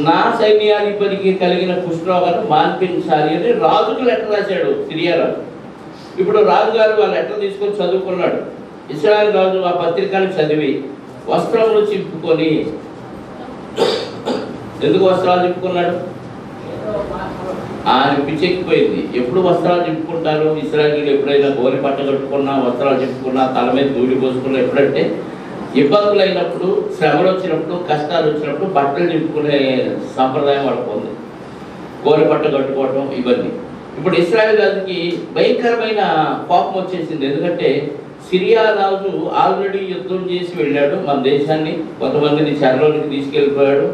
నా సైన్యాధిపతికి కలిగిన కుష్ఠరోగాన్ని మాన్పించాలి అని రాజుకు లెటర్ రాశాడు సిరియా రాజు. ఇప్పుడు రాజుగారు ఆ లెటర్ తీసుకొని చదువుకున్నాడు. ఇశ్రాయేలు రాజు ఆ పత్రికను చదివి వస్త్రములు చింపుకొని, ఎందుకు వస్త్రాలు చింపుకున్నాడు? ఆయన పిచ్చెక్కిపోయింది. ఎప్పుడు వస్త్రాలు చింపుకుంటారు ఇశ్రాయేలీయులు? ఎప్పుడైనా గోలి పట్ట కట్టుకున్నా, వస్త్రాలు చింపుకున్నా, తల మీద ధూళి పోసుకున్నా, ఎప్పుడంటే ఇబ్బందులు అయినప్పుడు, శ్రమలు వచ్చినప్పుడు, కష్టాలు వచ్చినప్పుడు బట్టలు చింపుకునే సాంప్రదాయం వాళ్ళకు ఉంది. గోలి పట్ట కట్టుకోవటం ఇవన్నీ. ఇప్పుడు ఇశ్రాయేలు రాజుకి భయంకరమైన కోపం వచ్చేసింది. ఎందుకంటే సిరియా రాజు ఆల్రెడీ యుద్ధం చేసి వెళ్ళాడు మన దేశాన్ని, కొంతమందిని చెరలోనికి తీసుకెళ్ళిపోయాడు.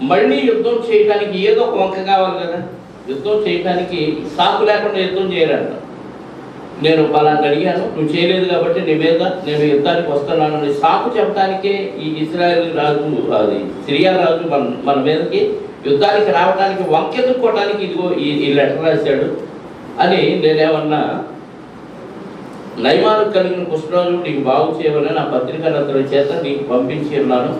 మళ్ళీ యుద్ధం చేయడానికి ఏదో ఒక వంక కావాలి కదా. యుద్ధం చేయడానికి సాకు లేకుండా యుద్ధం చేయాలంట. నేను పలాంటి అడిగాను, నువ్వు చేయలేదు కాబట్టి నీ మీద నేను యుద్ధానికి వస్తున్నాను అని సాకు చెప్పడానికే ఈ ఇశ్రాయేలు రాజు, అది సిరియా రాజు మన మీదకి యుద్ధానికి రావడానికి, వంకెత్తుకోవడానికి ఇదిగో ఈ లెటర్ రాశాడు అని. నేనేమన్నా, నయమానుకు కలిగిన కుష్ఠరోగం నీకు బాగు చేయవాలని ఆ పత్రికను అతని చేత నీకు పంపించి ఉన్నాను.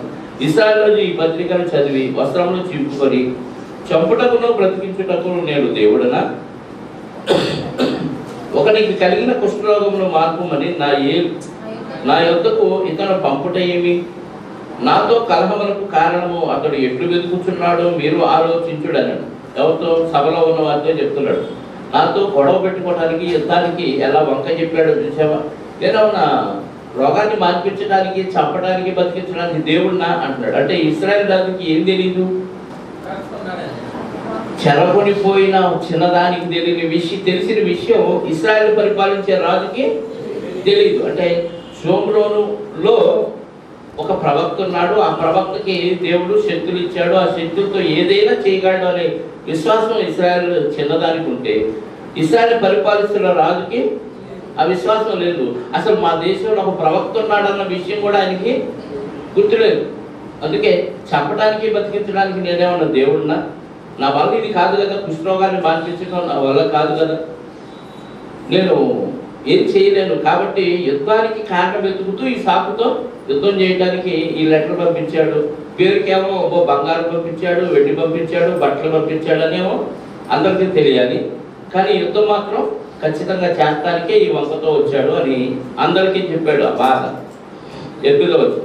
ఇశ్రాయేలు రాజు ఈ పత్రికను చదివి వస్త్రములు చింపుకొని, చంపుటకును బ్రతికించుటకును నేను దేవుడనా? ఒకనికి కలిగిన కుష్ఠరోగమును మార్పుమని నా యొద్దకు ఇతను పంపుట ఏమి? నాతో కలహములకు కారణము అతడు ఎట్లు వెతుకుచున్నాడో మీరు ఆలోచించుడన్నాడు. ఎవరితో? సభలో ఉన్న వారితో చెప్తున్నాడు. నాతో గొడవ పెట్టుకోవడానికి, యుద్ధానికి ఎలా వంక చెప్పాడో చూసావా? నేనవునా రోగాన్ని మార్పించడానికి, చంపడానికి, బతికించడానికి దేవుడినా అంటున్నాడు. అంటే ఇశ్రాయేలు రాజుకి ఏం తెలీదు? చెరగొనిపోయిన చిన్నదానికి తెలిసిన విషయం ఇశ్రాయేలు పరిపాలించే రాజుకి తెలియదు. అంటే షోమ్రోనులో ఒక ప్రవక్త ఉన్నాడు, ఆ ప్రవక్తకి దేవుడు శక్తులు ఇచ్చాడు, ఆ శక్తులతో ఏదైనా చేయగలడు అనే విశ్వాసం ఇశ్రాయేలు చిన్నదానికి ఉంటే, ఇశ్రాయేలు పరిపాలిస్తున్న రాజుకి ఆ విశ్వాసం లేదు. అసలు మా దేశంలో ఒక ప్రవక్త ఉన్నాడన్న విషయం కూడా ఆయనకి గుర్తులేదు. అందుకే చంపడానికి, బతికించడానికి నేనేమన్నా దేవుడినా? నా వల్ల ఇది కాదు కదా, కుష్ఠరోగాన్ని మాన్పించడం నా వల్ల కాదు కదా, నేను ఏం చేయలేను. కాబట్టి యుద్ధానికి కారణం వెతుకుతూ ఈ సాకుతో యుద్ధం చేయడానికి ఈ లెటర్ పంపించాడు. పేరుకేమో బంగారం పంపించాడు, వెండి పంపించాడు, బట్టలు పంపించాడు అనేమో అందరికీ తెలియాలి. కానీ యుద్ధం మాత్రం ఖచ్చితంగా చేస్తానికే ఈ వంకతో వచ్చాడు అని అందరికీ చెప్పాడు. ఆ బాధ ఎద్దులో వచ్చి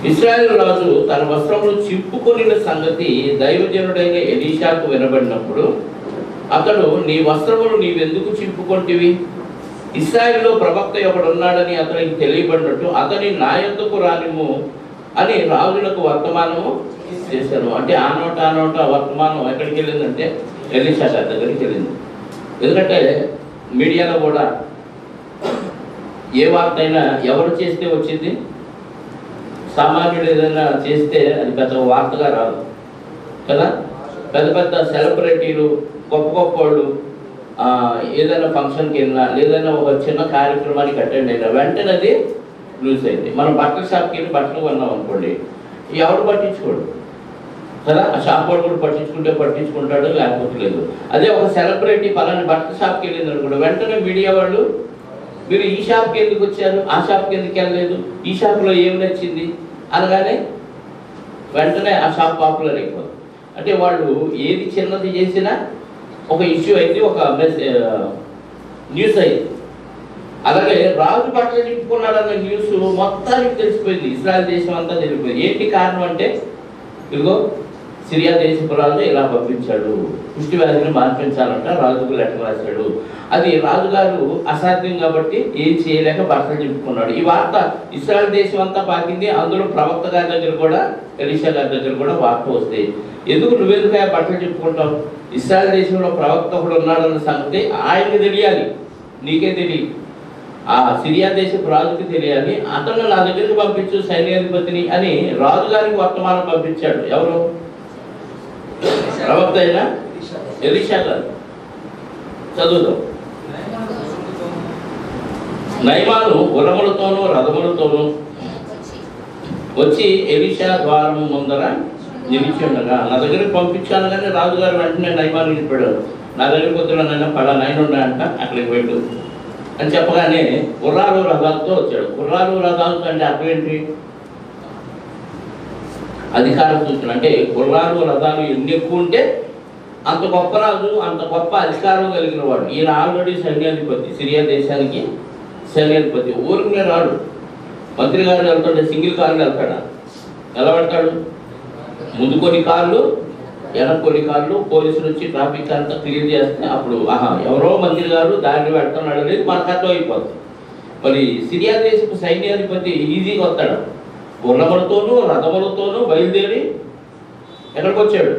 ఇశ్రాయేలు రాజు తన వస్త్రములు చింపుకొనిన సంగతి దైవజనుడైన ఎలీషాకు వినబడినప్పుడు అతడు, నీ వస్త్రములు నీవెందుకు చింపుకొంటివి? ఇశ్రాయేలులో ప్రవక్త ఒకడున్నాడని అతనికి తెలియబడినట్టు అతని నా యొద్దకు రానిము అని రాజులకు వర్తమానము చేశాను. అంటే ఆ నోట వర్తమానం ఎక్కడికి వెళ్ళిందంటే ఎలీషా గారి దగ్గరికి వెళ్ళింది. ఎందుకంటే మీడియాలో కూడా ఏ వార్త అయినా ఎవరు చేస్తే వచ్చింది, సామాన్యుడు ఏదైనా చేస్తే అది పెద్ద వార్తగా రాదు కదా. పెద్ద పెద్ద సెలబ్రిటీలు, గొప్ప వాళ్ళు ఏదైనా ఫంక్షన్కి వెళ్ళినా లేదైనా ఒక చిన్న కార్యక్రమానికి అటెండ్ అయినా వెంటనే అది న్యూస్ అయింది. మనం బట్టల షాప్కి వెళ్ళి బట్టలు కొన్నాం అనుకోండి, ఎవరు పట్టించుకోడు కదా. ఆ షాప్ వాడు కూడా పట్టించుకుంటాడు, లేకపోతే లేదు. అదే ఒక సెలబ్రిటీ పలాని బట్టల షాప్కి వెళ్ళింది అనుకోండి, వెంటనే మీడియా వాళ్ళు, మీరు ఈ షాప్కి ఎందుకు వచ్చారు, ఆ షాప్కి ఎందుకు వెళ్ళలేదు, ఈ షాప్లో ఏం నచ్చింది అనగానే వెంటనే ఆ షాప్ పాపులర్ అయిపోతుంది. అంటే వాళ్ళు ఏది చిన్నది చేసినా ఒక ఇష్యూ అయింది, ఒక న్యూస్ అయింది. అలాగే రాజు బట్టలు చింపుకున్నాడన్న న్యూస్ మొత్తానికి తెలిసిపోయింది, ఇశ్రాయేల్ దేశం అంతా తెలిసిపోయింది. ఏంటి కారణం అంటే, ఇదిగో సిరియా దేశపు రాజు ఇలా పంపించాడు, పుష్టి వ్యాధిని మార్పించాలంట, రాజుకు లెటర్ రాశాడు. అది రాజుగారు అసాధ్యం కాబట్టి ఏం చేయలేక బట్టలు చింపుకున్నాడు. ఈ వార్త ఇశ్రాయేల్ దేశం అంతా పాకింది. అందులో ప్రవక్త గారి దగ్గర కూడా, ఎలీషా గారి దగ్గర కూడా వార్త వస్తాయి. ఎందుకు నువ్వెందుకు బట్టలు చెప్పుకుంటావు? ఇశ్రాయేల్ దేశంలో ప్రవక్త ఒకడు ఉన్నాడన్న సంగతి ఆయనకి తెలియాలి, నీకే తెలియదు. ఆ సిరియా దేశపు రాజుకి తెలియాలి. అతను నా దగ్గరికి పంపించు సైన్యాధిపతిని అని రాజుగారికి వర్తమానం పంపించాడు. ఎవరు? ప్రవక్త అయినా ఎలీషా గారు. చదువుదాం. నయమాను గుర్రములతోనూ రథములతోనూ వచ్చి ఎలీషా ద్వారం ముందర నిలిచి ఉండగా, నా దగ్గరికి పంపించాను. కానీ రాజుగారు వెంటనే నయమాను చెప్పాడు, నా దగ్గరికి వద్దులనైనా పలానైనా ఉన్నాయంట, అక్కడికి వెళ్ళు అని చెప్పగానే గుర్రాలు రథాలతో వచ్చాడు. గుర్రాలు రథాలతో అంటే అర్థం ఏంటి? అధికార సూచన. అంటే గుర్రాలు రథాలు ఎన్ని ఎక్కువ ఉంటే అంత గొప్ప రాజు, అంత గొప్ప అధికారం కలిగిన వాడు. ఈయన ఆల్రెడీ సైన్యాధిపతి, సిరియా దేశానికి సైన్యాధిపతి. ఊరికే రాడు. మంత్రి గారు వెళ్తుంటే సింగిల్ కార్లు వెళ్తాడా? ఎలా పెడతాడు? ముందు కొన్ని కార్లు, వెనక కొన్ని కార్లు, పోలీసులు వచ్చి ట్రాఫిక్ అంతా క్లియర్ చేస్తే అప్పుడు ఎవరో మంత్రి గారు దారిని పెడుతున్నాడు అనేది మనకు అర్థం అయిపోతుంది. మరి సిరియా దేశపు సైన్యాధిపతి ఈజీగా వస్తాడు. గుర్రములతోనూ రథములతోనూ బయలుదేరి ఎక్కడికి వచ్చాడు?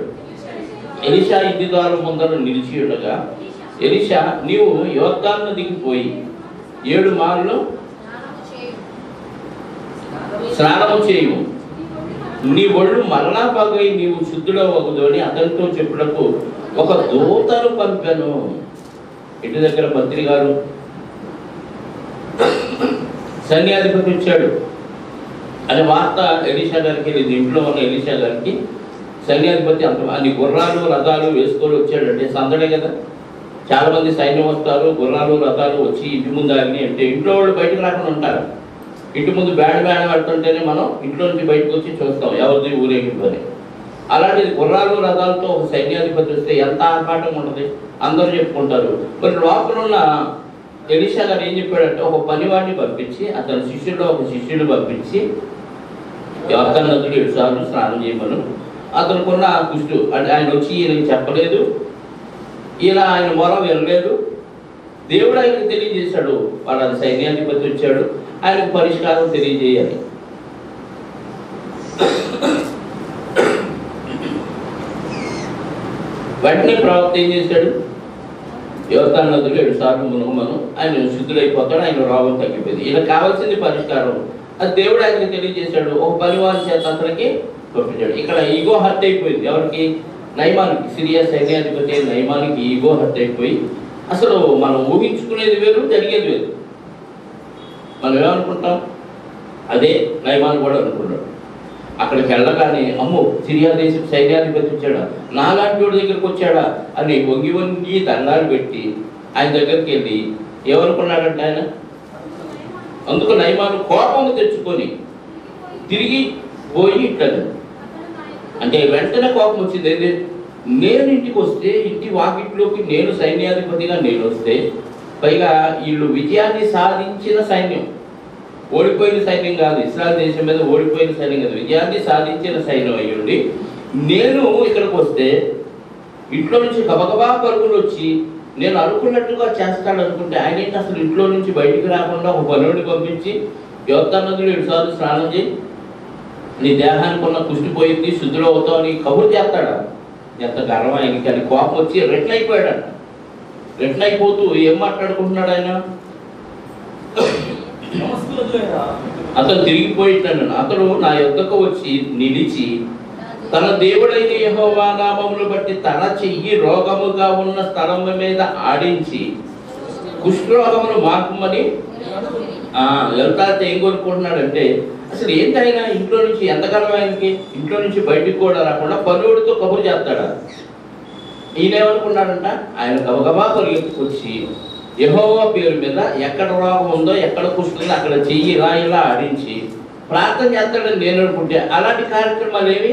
ఎలీషా ఇంటి ద్వారం ముందర నిలిచి ఉండగా, ఎలీషా, నీవు యోర్దాను దిగిపోయి 7 మార్లు స్నానము చేయు, నీ ఒళ్ళు మరలా పగై నీవు శుద్ధుడవగదు అని అతనితో చెప్పుటకు ఒక దూతను పంపాను. ఇంటి దగ్గర మంత్రి గారు, సైన్యాధిపతి వచ్చాడు అనే వార్త ఎలీషా గారికి వెళ్ళింది. ఇంట్లో ఉన్న ఎలీషా గారికి సైన్యాధిపతి అంత అన్ని గుర్రాలు రథాలు వేసుకొని వచ్చాడంటే సందడే కదా. చాలా మంది సైన్యం వస్తారు, గుర్రాలు రథాలు వచ్చి ఇంటి ముందు ఆగినాయి అంటే ఇంట్లో వాళ్ళు బయటకు రాకుండా ఉంటారు. ఇంటి ముందు బ్యాండ్ పెడుతుంటేనే మనం ఇంట్లో నుంచి బయటకు వచ్చి చూస్తాం ఎవరిది ఊరేగింపు అని. అలాంటిది గుర్రాలు రథాలతో ఒక సైన్యాధిపతి వస్తే ఎంత ఆర్భాటం ఉంటుంది, అందరూ చెప్పుకుంటారు. మరి లోపల ఉన్న ఎలీషా గారు ఏం చెప్పాడంటే, ఒక పనివాడిని పంపించి, అతని శిష్యుల్లో ఒక శిష్యుని పంపించి యోర్దాను నదిలో 7 సార్లు స్నానం చేయమను. అతనుకున్న కుష్టు అంటే ఆయన వచ్చి ఈయనకి చెప్పలేదు, ఈయన ఆయన మొర వినలేదు. దేవుడు ఆయనకు తెలియజేశాడు, వాడు అది సైన్యాధిపతి వచ్చాడు, ఆయనకు పరిష్కారం తెలియజేయాలి. వెంటనే ప్రవక్త ఏం చేశాడు? యోర్దాను నదిలో 7 సార్లు మునుగమను, ఆయన శుద్ధుడైపోతాడు, ఆయన రోగం తగ్గిపోయింది. ఈయన కావాల్సింది పరిష్కారం, అది దేవుడు ఆయనకి తెలియజేశాడు. ఒక పనివారి చేత అతనికి పంపించాడు. ఇక్కడ ఈగో హర్ట్ అయిపోయింది. ఎవరికి? నయమానికి. సిరియా సైన్యాధిపతి నయమానికి ఈగో హర్ట్ అయిపోయి, అసలు మనం ఊహించుకునేది వేరు, జరిగేది వేరు. మనం ఏమనుకుంటాం? అదే నయమాను కూడా అనుకున్నాడు. అక్కడికి వెళ్ళగానే, అమ్మో సిరియా దేశం సైన్యాధిపతి వచ్చాడా, నాలాంటి వాడి దగ్గరికి వచ్చాడా అని వంగి వంగి దండాలు పెట్టి ఆయన దగ్గరికి వెళ్ళి ఏమనుకున్నాడంటే ఆయన, అందుకు నయమాను కోపము తెచ్చుకొని తిరిగి పోయి ఇట్లా అంటే వెంటనే కోపం వచ్చింది. అయితే నేను ఇంటికి వస్తే, ఇంటి వాకిట్లోకి నేను సైన్యాధిపతిగా నేను వస్తే, పైగా వీళ్ళు విజయాన్ని సాధించిన సైన్యం, ఓడిపోయిన సైన్యం కాదు, ఇశ్రాయేల్ దేశం మీద ఓడిపోయిన సైన్యం కాదు, విజయాన్ని సాధించిన సైన్యం అయ్యుండి నేను ఇక్కడికి వస్తే ఇంట్లో నుంచి గబగబా పరుగులు వచ్చి నేను అనుకున్నట్టుగా చేస్తాడు అనుకుంటే ఆయన ఏంటి అసలు ఇంట్లో నుంచి బయటికి రాకుండా ఒక పనుడిని పంపించి యోర్దాను నదిలో 7 సార్లు స్నానం చేయి, నీ దేహానికి ఉన్న కుష్టి పోయింది, శుద్ధిలో అవుతావు అని కబురు చేస్తాడా? ఎంత గర్వం ఆయనకి అని కోపం వచ్చి రిటర్న్ అయిపోయాడంట. రిటర్న్ అయిపోతూ ఏం మాట్లాడుకుంటున్నాడు ఆయన? అతను తిరిగిపోయిట్టాను. అతడు నా యొద్దకు వచ్చి నిలిచి తన దేవుడైన యెహోవా నామమును బట్టి తన చెయ్యి రోగముగా ఉన్న స్థలం మీద ఆడించి కుష్ఠరోగమును మాపమని వెళ్తాతే ఏం కోరుకుంటున్నాడంటే, అసలు ఏంటైనా ఇంట్లో నుంచి ఎంతకాలం ఆయనకి ఇంట్లో నుంచి బయటికి కూడా రాకుండా పనుడితో కబురు చేస్తాడా? ఈయనేమనుకున్నాడంట, ఆయన గబగబా పరిగెత్తుకొచ్చి యెహోవా పేరు మీద ఎక్కడ రోగం ఉందో ఎక్కడ కుష్ఠుందో అక్కడ చెయ్యి ఇలా ఆడించి ప్రార్థన చేస్తాడని నేను అనుకుంటే అలాంటి కార్యక్రమాలు ఏవి?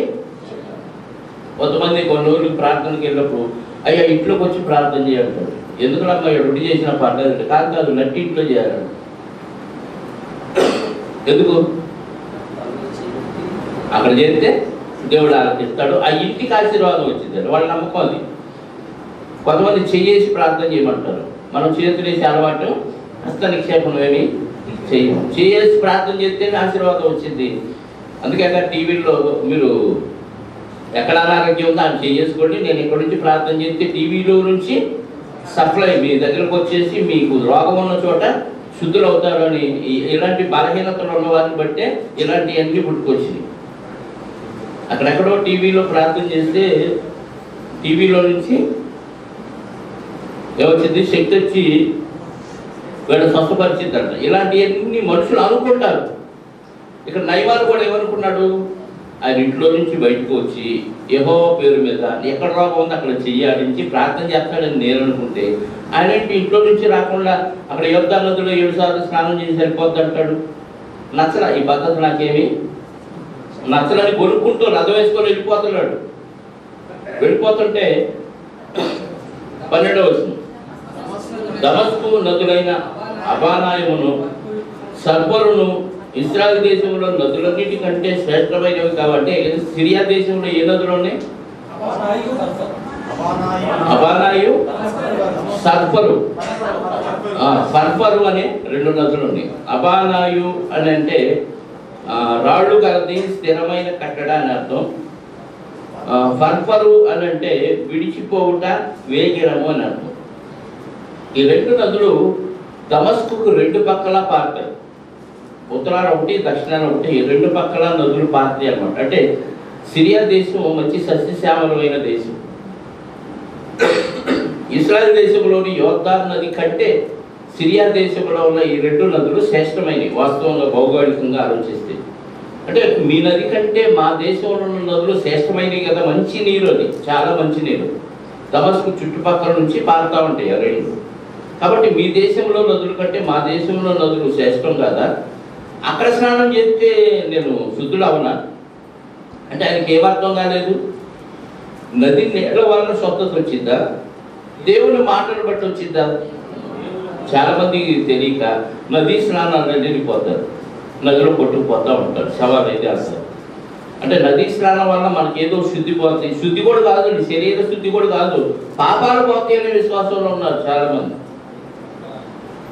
కొంతమంది కొన్ని రోజులు ప్రార్థనకి వెళ్ళినప్పుడు అయ్యా ఇంట్లోకి వచ్చి ప్రార్థన చేయాలంటాడు. ఎందుకంటే రొట్టి చేసిన పర్లేదు, కాదు నట్టి ఇంట్లో చేయాలంట. ఎందుకు? అక్కడ చేస్తే దేవుడు ఆలోచిస్తాడు, ఆ ఇంటికి ఆశీర్వాదం వచ్చింది, వాళ్ళ నమ్మకం అది. కొంతమంది చెయ్యేసి ప్రార్థన చేయమంటారు. మనం చేతులు వేసి అలవాటు హస్త నిక్షేపం ఏమి చేయము. చేసి ప్రార్థన చేస్తే ఆశీర్వాదం వచ్చింది. అందుకే అక్కడ టీవీలో మీరు ఎక్కడ అనారోగ్యం ఉందో అది చేసుకోండి, నేను ఇక్కడ నుంచి ప్రార్థన చేస్తే టీవీలో నుంచి సప్లై మీ దగ్గరకు వచ్చేసి మీకు రోగం ఉన్న చోట శుద్ధులు అవుతారు అని ఇలాంటి బలహీనతలు ఉన్న వారిని బట్టే ఇలాంటివన్నీ పుట్టుకొచ్చినాయి. అక్కడెక్కడో టీవీలో ప్రార్థన చేస్తే టీవీలో నుంచి ఏమొచ్చింది? శక్తి వచ్చి వీళ్ళు స్వస్థపరిచిందంట. ఇలాంటివన్నీ మనుషులు అనుకుంటారు. ఇక్కడ నయమాలు కూడా ఏమనుకున్నాడు? ఆయన ఇంట్లో నుంచి బయటకు వచ్చి యెహోవా పేరు మీద ఎక్కడ రోగం ఉందో అక్కడ చెయ్యాడించి ప్రార్థన చేస్తాడని నేను అనుకుంటే ఆయన ఇంట్లో నుంచి రాకుండా అక్కడ యోర్దాను నదిలో 7 సార్లు స్నానం చేసి సరిపోద్ది అంటాడు. నచ్చలా ఈ పద్ధతి, నాకేమి నచ్చలని కొనుక్కుంటూ రథం వేసుకొని వెళ్ళిపోతున్నాడు. వెళ్ళిపోతుంటే 12వ వచనం, దమస్కు నదులైన అబానాయమును సర్బరును ఇశ్రాయేలు దేశంలో నదులన్నిటి కంటే శ్రేష్టమైనవి కాబట్టి సిరియా దేశంలో ఏ నదులు ఉన్నాయి? అబానాయు సర్ఫరు సర్ఫరు అనే 2 నదులు ఉన్నాయి. అబానాయు అని అంటే రాళ్ళు కలది స్థిరమైన కట్టడ అని అర్థం. ఫర్ఫరు అని అంటే విడిచిపోవుట వేగిరము అని అర్థం. ఈ 2 నదులు దమస్కుకు 2 పక్కల పారుతాయి. ఉత్తరాన ఒకటి, దక్షిణాన ఒకటి, 2 పక్కల నదులు పారుతాయి అన్నమాట. అంటే సిరియా దేశం మంచి సస్యశ్యామలమైన దేశం. ఇశ్రాయేలు దేశంలోని యోర్దాను నది కంటే సిరియా దేశంలో ఉన్న ఈ 2 నదులు శ్రేష్టమైనవి వాస్తవంగా భౌగోళికంగా ఆలోచిస్తే. అంటే మీ నది కంటే మా దేశంలో ఉన్న నదులు శ్రేష్టమైనవి కదా, మంచి నీరు, అది చాలా మంచి నీరు. దమస్కు చుట్టుపక్కల నుంచి పారుతూ ఉంటాయి ఆ 2. కాబట్టి మీ దేశంలో నదుల కంటే మా దేశంలో నదులు శ్రేష్టం కదా, అక్కడ స్నానం చేస్తే నేను శుద్ధుడు అవునా అంటే ఆయనకి ఏమర్థం కాలేదు. నది నీళ్ళ వలన స్వస్థత వచ్చిద్దా, దేవుని మాటను బట్టి వచ్చిద్దా? చాలా మందికి తెలియక నదీ స్నానాలు వెళ్ళిపోతారు, నదిలో కొట్టుకుపోతూ ఉంటారు, శవాలు అయితే వస్తారు. అంటే నదీ స్నానం వల్ల మనకి ఏదో శుద్ధి పోతాయి. శుద్ధి కూడా కాదు, శరీర శుద్ధి కూడా కాదు, పాపాలు పోతాయి అనే విశ్వాసంలో ఉన్నారు చాలా మంది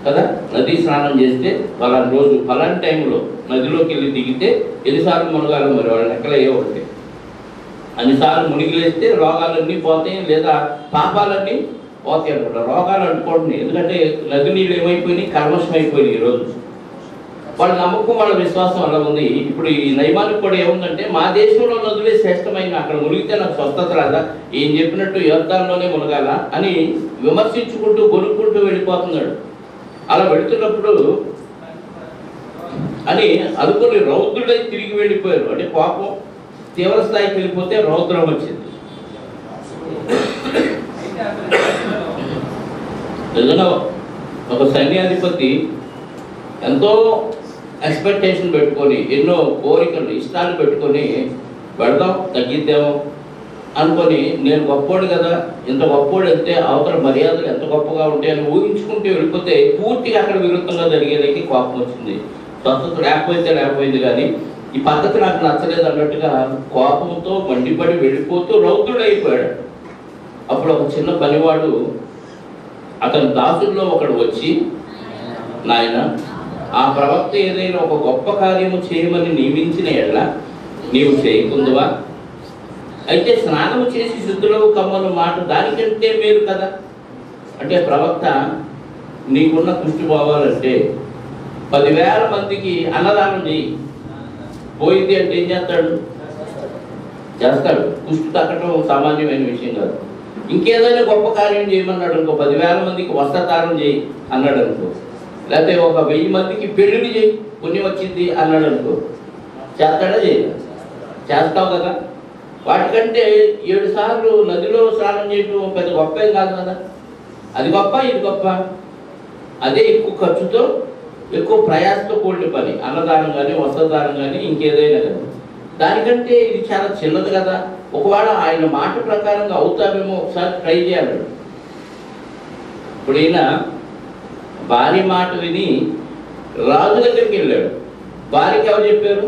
కదా. నదీ స్నానం చేస్తే పలానా రోజు పలాంటి టైంలో నదిలోకి వెళ్ళి దిగితే ఎన్నిసార్లు మునగాలి, మరి వాళ్ళ లెక్కలు ఏ ఉంటాయి, అన్నిసార్లు మునిగిలేస్తే రోగాలన్నీ పోతాయి, లేదా పాపాలన్నీ పోతాయి అనమాట. రోగాలు అంటుకోండి, ఎందుకంటే నది నీళ్ళు ఏమైపోయినాయి, కల్మషం అయిపోయినాయి. ఈరోజు వాళ్ళ నమ్మకం, వాళ్ళ విశ్వాసం అలా ఉంది. ఇప్పుడు ఈ నయమానికి కూడా ఏముందంటే మా దేశంలో నదులే శ్రేష్టమైన, అక్కడ మునిగితే నాకు స్వస్థత రాదా, ఏం చెప్పినట్టు యోర్దానులోనే మునగాల అని విమర్శించుకుంటూ కొనుక్కుంటూ వెళ్ళిపోతున్నాడు. అలా వెళుతున్నప్పుడు అని అనుకుని రౌద్రుడై తిరిగి వెళ్ళిపోయారు. అంటే కోపం తీవ్ర స్థాయికి వెళ్ళిపోతే రౌద్రం వచ్చింది. నిజంగా ఒక సైన్యాధిపతి ఎంతో ఎక్స్పెక్టేషన్ పెట్టుకొని, ఎన్నో కోరికలు, ఇష్టాలు పెట్టుకొని పెడదాం తగ్గిద్దాము అనుకొని, నేను గొప్పోడు కదా, ఇంత గొప్పోడు వెళ్తే అవతల మర్యాదలు ఎంత గొప్పగా ఉంటాయని ఊహించుకుంటూ వెళ్ళిపోతే పూర్తిగా అక్కడ విరుద్ధంగా జరిగేదానికి కోపం వచ్చింది. స్వస్థత లేకపోయింది కానీ ఈ పద్ధతి నాకు నచ్చలేదు అన్నట్టుగా కోపంతో మండిపడి వెళ్ళిపోతూ రౌద్రుడు అయిపోయాడు. అప్పుడు ఒక చిన్న పనివాడు అతని దాసుల్లో ఒకడు వచ్చి, నాయన, ఆ ప్రవక్త ఏదైనా ఒక గొప్ప కార్యము చేయమని నియమించిన ఎడల నీవు చేయకుందువా? అయితే స్నానము చేసి శుద్ధులకు కమ్మను మాట దానికంటే మేలు కదా. అంటే ప్రవక్త నీకున్న కుష్టి పోవాలంటే 10,000 మందికి అన్నదానం చేయి. పోయింది అంటే ఏం చేస్తాడు? చేస్తాడు. కుష్టి తగ్గడం సామాన్యమైన విషయం కాదు. ఇంకేదైనా గొప్ప కార్యం చేయమన్నాడు అనుకో, 10,000 మందికి వస్త్రదానం చేయి అన్నాడు అనుకో, లేకపోతే ఒక 1000 మందికి పెళ్లి చేయి పుణ్యం వచ్చింది అన్నాడు అనుకో, చేస్తాడా? చేస్తావు కదా. వాటికంటే 7 సార్లు నదిలో స్నానం చేయడం పెద్ద గొప్ప ఏం కాదు కదా. అది గొప్ప, ఇది గొప్ప. అదే ఎక్కువ ఖర్చుతో ఎక్కువ ప్రయాసతో కూడిన పని, అన్నదానం కానీ వస్త్రదానం కానీ ఇంకేదైనా కానీ. దానికంటే ఇది చాలా చిన్నది కదా. ఒకవేళ ఆయన మాట ప్రకారంగా అవుతామేమో, ఒకసారి ట్రై చేయాలి. ఇప్పుడు ఈయన భార్య మాట విని రాజు దగ్గరికి వెళ్ళాడు. భార్యకి ఎవరు చెప్పారు?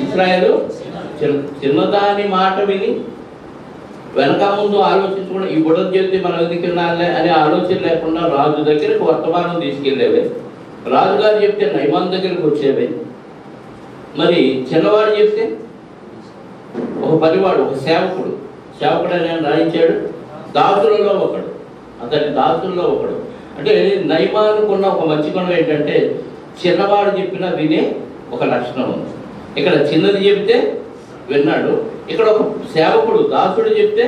ఇశ్రాయేలు. చిన్నదాని మాట విని వెనక ముందు ఆలోచించకుండా ఈ బుడద చెప్తే మనం ఎందుకు వెళ్ళాలి అనే ఆలోచన లేకుండా రాజు దగ్గరికి వర్తమానం తీసుకెళ్ళేవే. రాజుగారు చెప్తే నయమాన్ దగ్గరికి వచ్చేవే. మరి చిన్నవాడు చెప్తే ఒక పనివాడు, ఒక సేవకుడు అని రాయించాడు. దాసులలో ఒకడు, అతని దాసుల్లో ఒకడు. అంటే నయమానుకున్న ఒక మంచి గుణం ఏంటంటే చిన్నవాడు చెప్పినా వినే ఒక లక్షణం ఉంది. ఇక్కడ చిన్నది చెప్తే విన్నాడు, ఇక్కడ ఒక సేవకుడు దాసుడు చెప్తే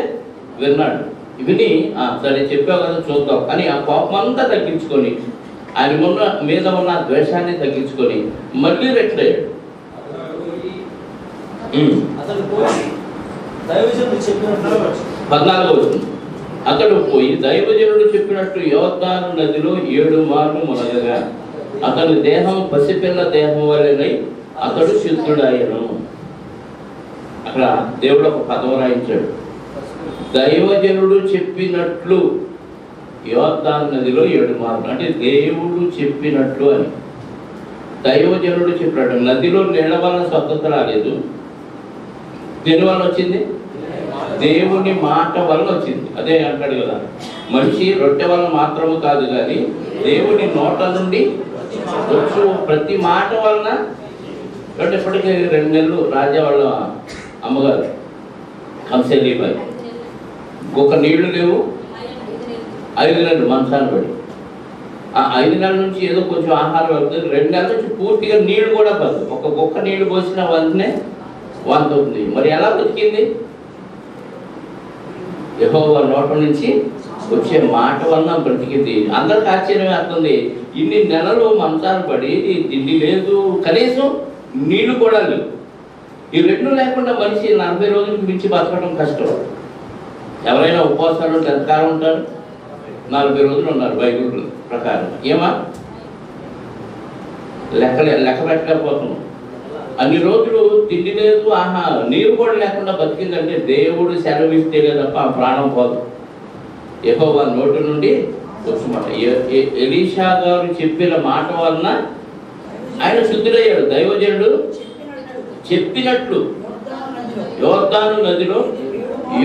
విన్నాడు. విని సరే చెప్పావు కదా చూద్దాం అని ఆ కోపం అంతా తగ్గించుకొని, ఆయన మీద ఉన్న ద్వేషాన్ని తగ్గించుకొని మళ్ళీ రెట్లయ్యాడు. 14వ వచనం. అతడు పోయి దైవజనుడు చెప్పినట్టు యోర్దాను నదిలో 7 మార్లు మునగగా అతని దేహం పసిపిల్ల దేహం వలెనై అతడు శుద్ధుడాయను. అక్కడ దేవుడు ఒక పదం రాయించాడు. దైవజనుడు చెప్పినట్లు యోర్దాను నదిలో 7 మార్లు, అంటే దేవుడు చెప్పినట్లు అని. దైవజనుడు చెప్పినట్టు. నదిలో నీళ్ళ వలన స్వతంత్ర రాలేదు. దేని వల్ల వచ్చింది? దేవుని మాట వలన వచ్చింది. అదే అంటాడు కదా, మనిషి రొట్టె వలన మాత్రము కాదు కానీ దేవుని నోట నుండి వచ్చు ప్రతి మాట వలన. అంటే ఇప్పటికీ 2 నెలలు రాజా వాళ్ళ అమ్మగారు కంసెల్లిబాయి ఒక నీళ్లు లేవు, 5 నెలలు మంచాన్ని పడి. ఆ 5 నెలల నుంచి ఏదో కొంచెం ఆహారం వెళ్తుంది. 2 నెలల నుంచి పూర్తిగా నీళ్లు కూడా పడదు. ఒక గొక్క నీళ్లు పోసిన వెంటనే వాంతి అవుతుంది. మరి ఎలా బతికింది? యెహోవా నోట నుంచి వచ్చే మాట వలన బ్రతికింది. అందరికి ఆశ్చర్యం వేస్తుంది. ఇన్ని నెలలు మంచాలు పడి తిండి లేదు, కనీసం నీళ్లు కూడా లేవు. ఈ 2 లేకుండా మనిషి 40 రోజులకు మించి బతకడం కష్టం. ఎవరైనా ఉపవాసాలు ఎంతకాలం ఉంటారు? 40 రోజులు ఉన్నారు బైబిల్ ప్రకారం. ఏమా లెక్క పెట్టలేకపోతున్నాం. అన్ని రోజులు తిండి లేదు, నీరు కూడా లేకుండా బతికిందంటే దేవుడు సెలవిస్తే తప్ప ఆ ప్రాణం పోదు. యెహోవా నోటి నుండి వచ్చమాట. ఎలీషా గారు చెప్పిన మాట వలన ఆయన శుద్ధుడయ్యాడు. దైవజనుడు చెప్పినట్లు యోర్దాను నదిలో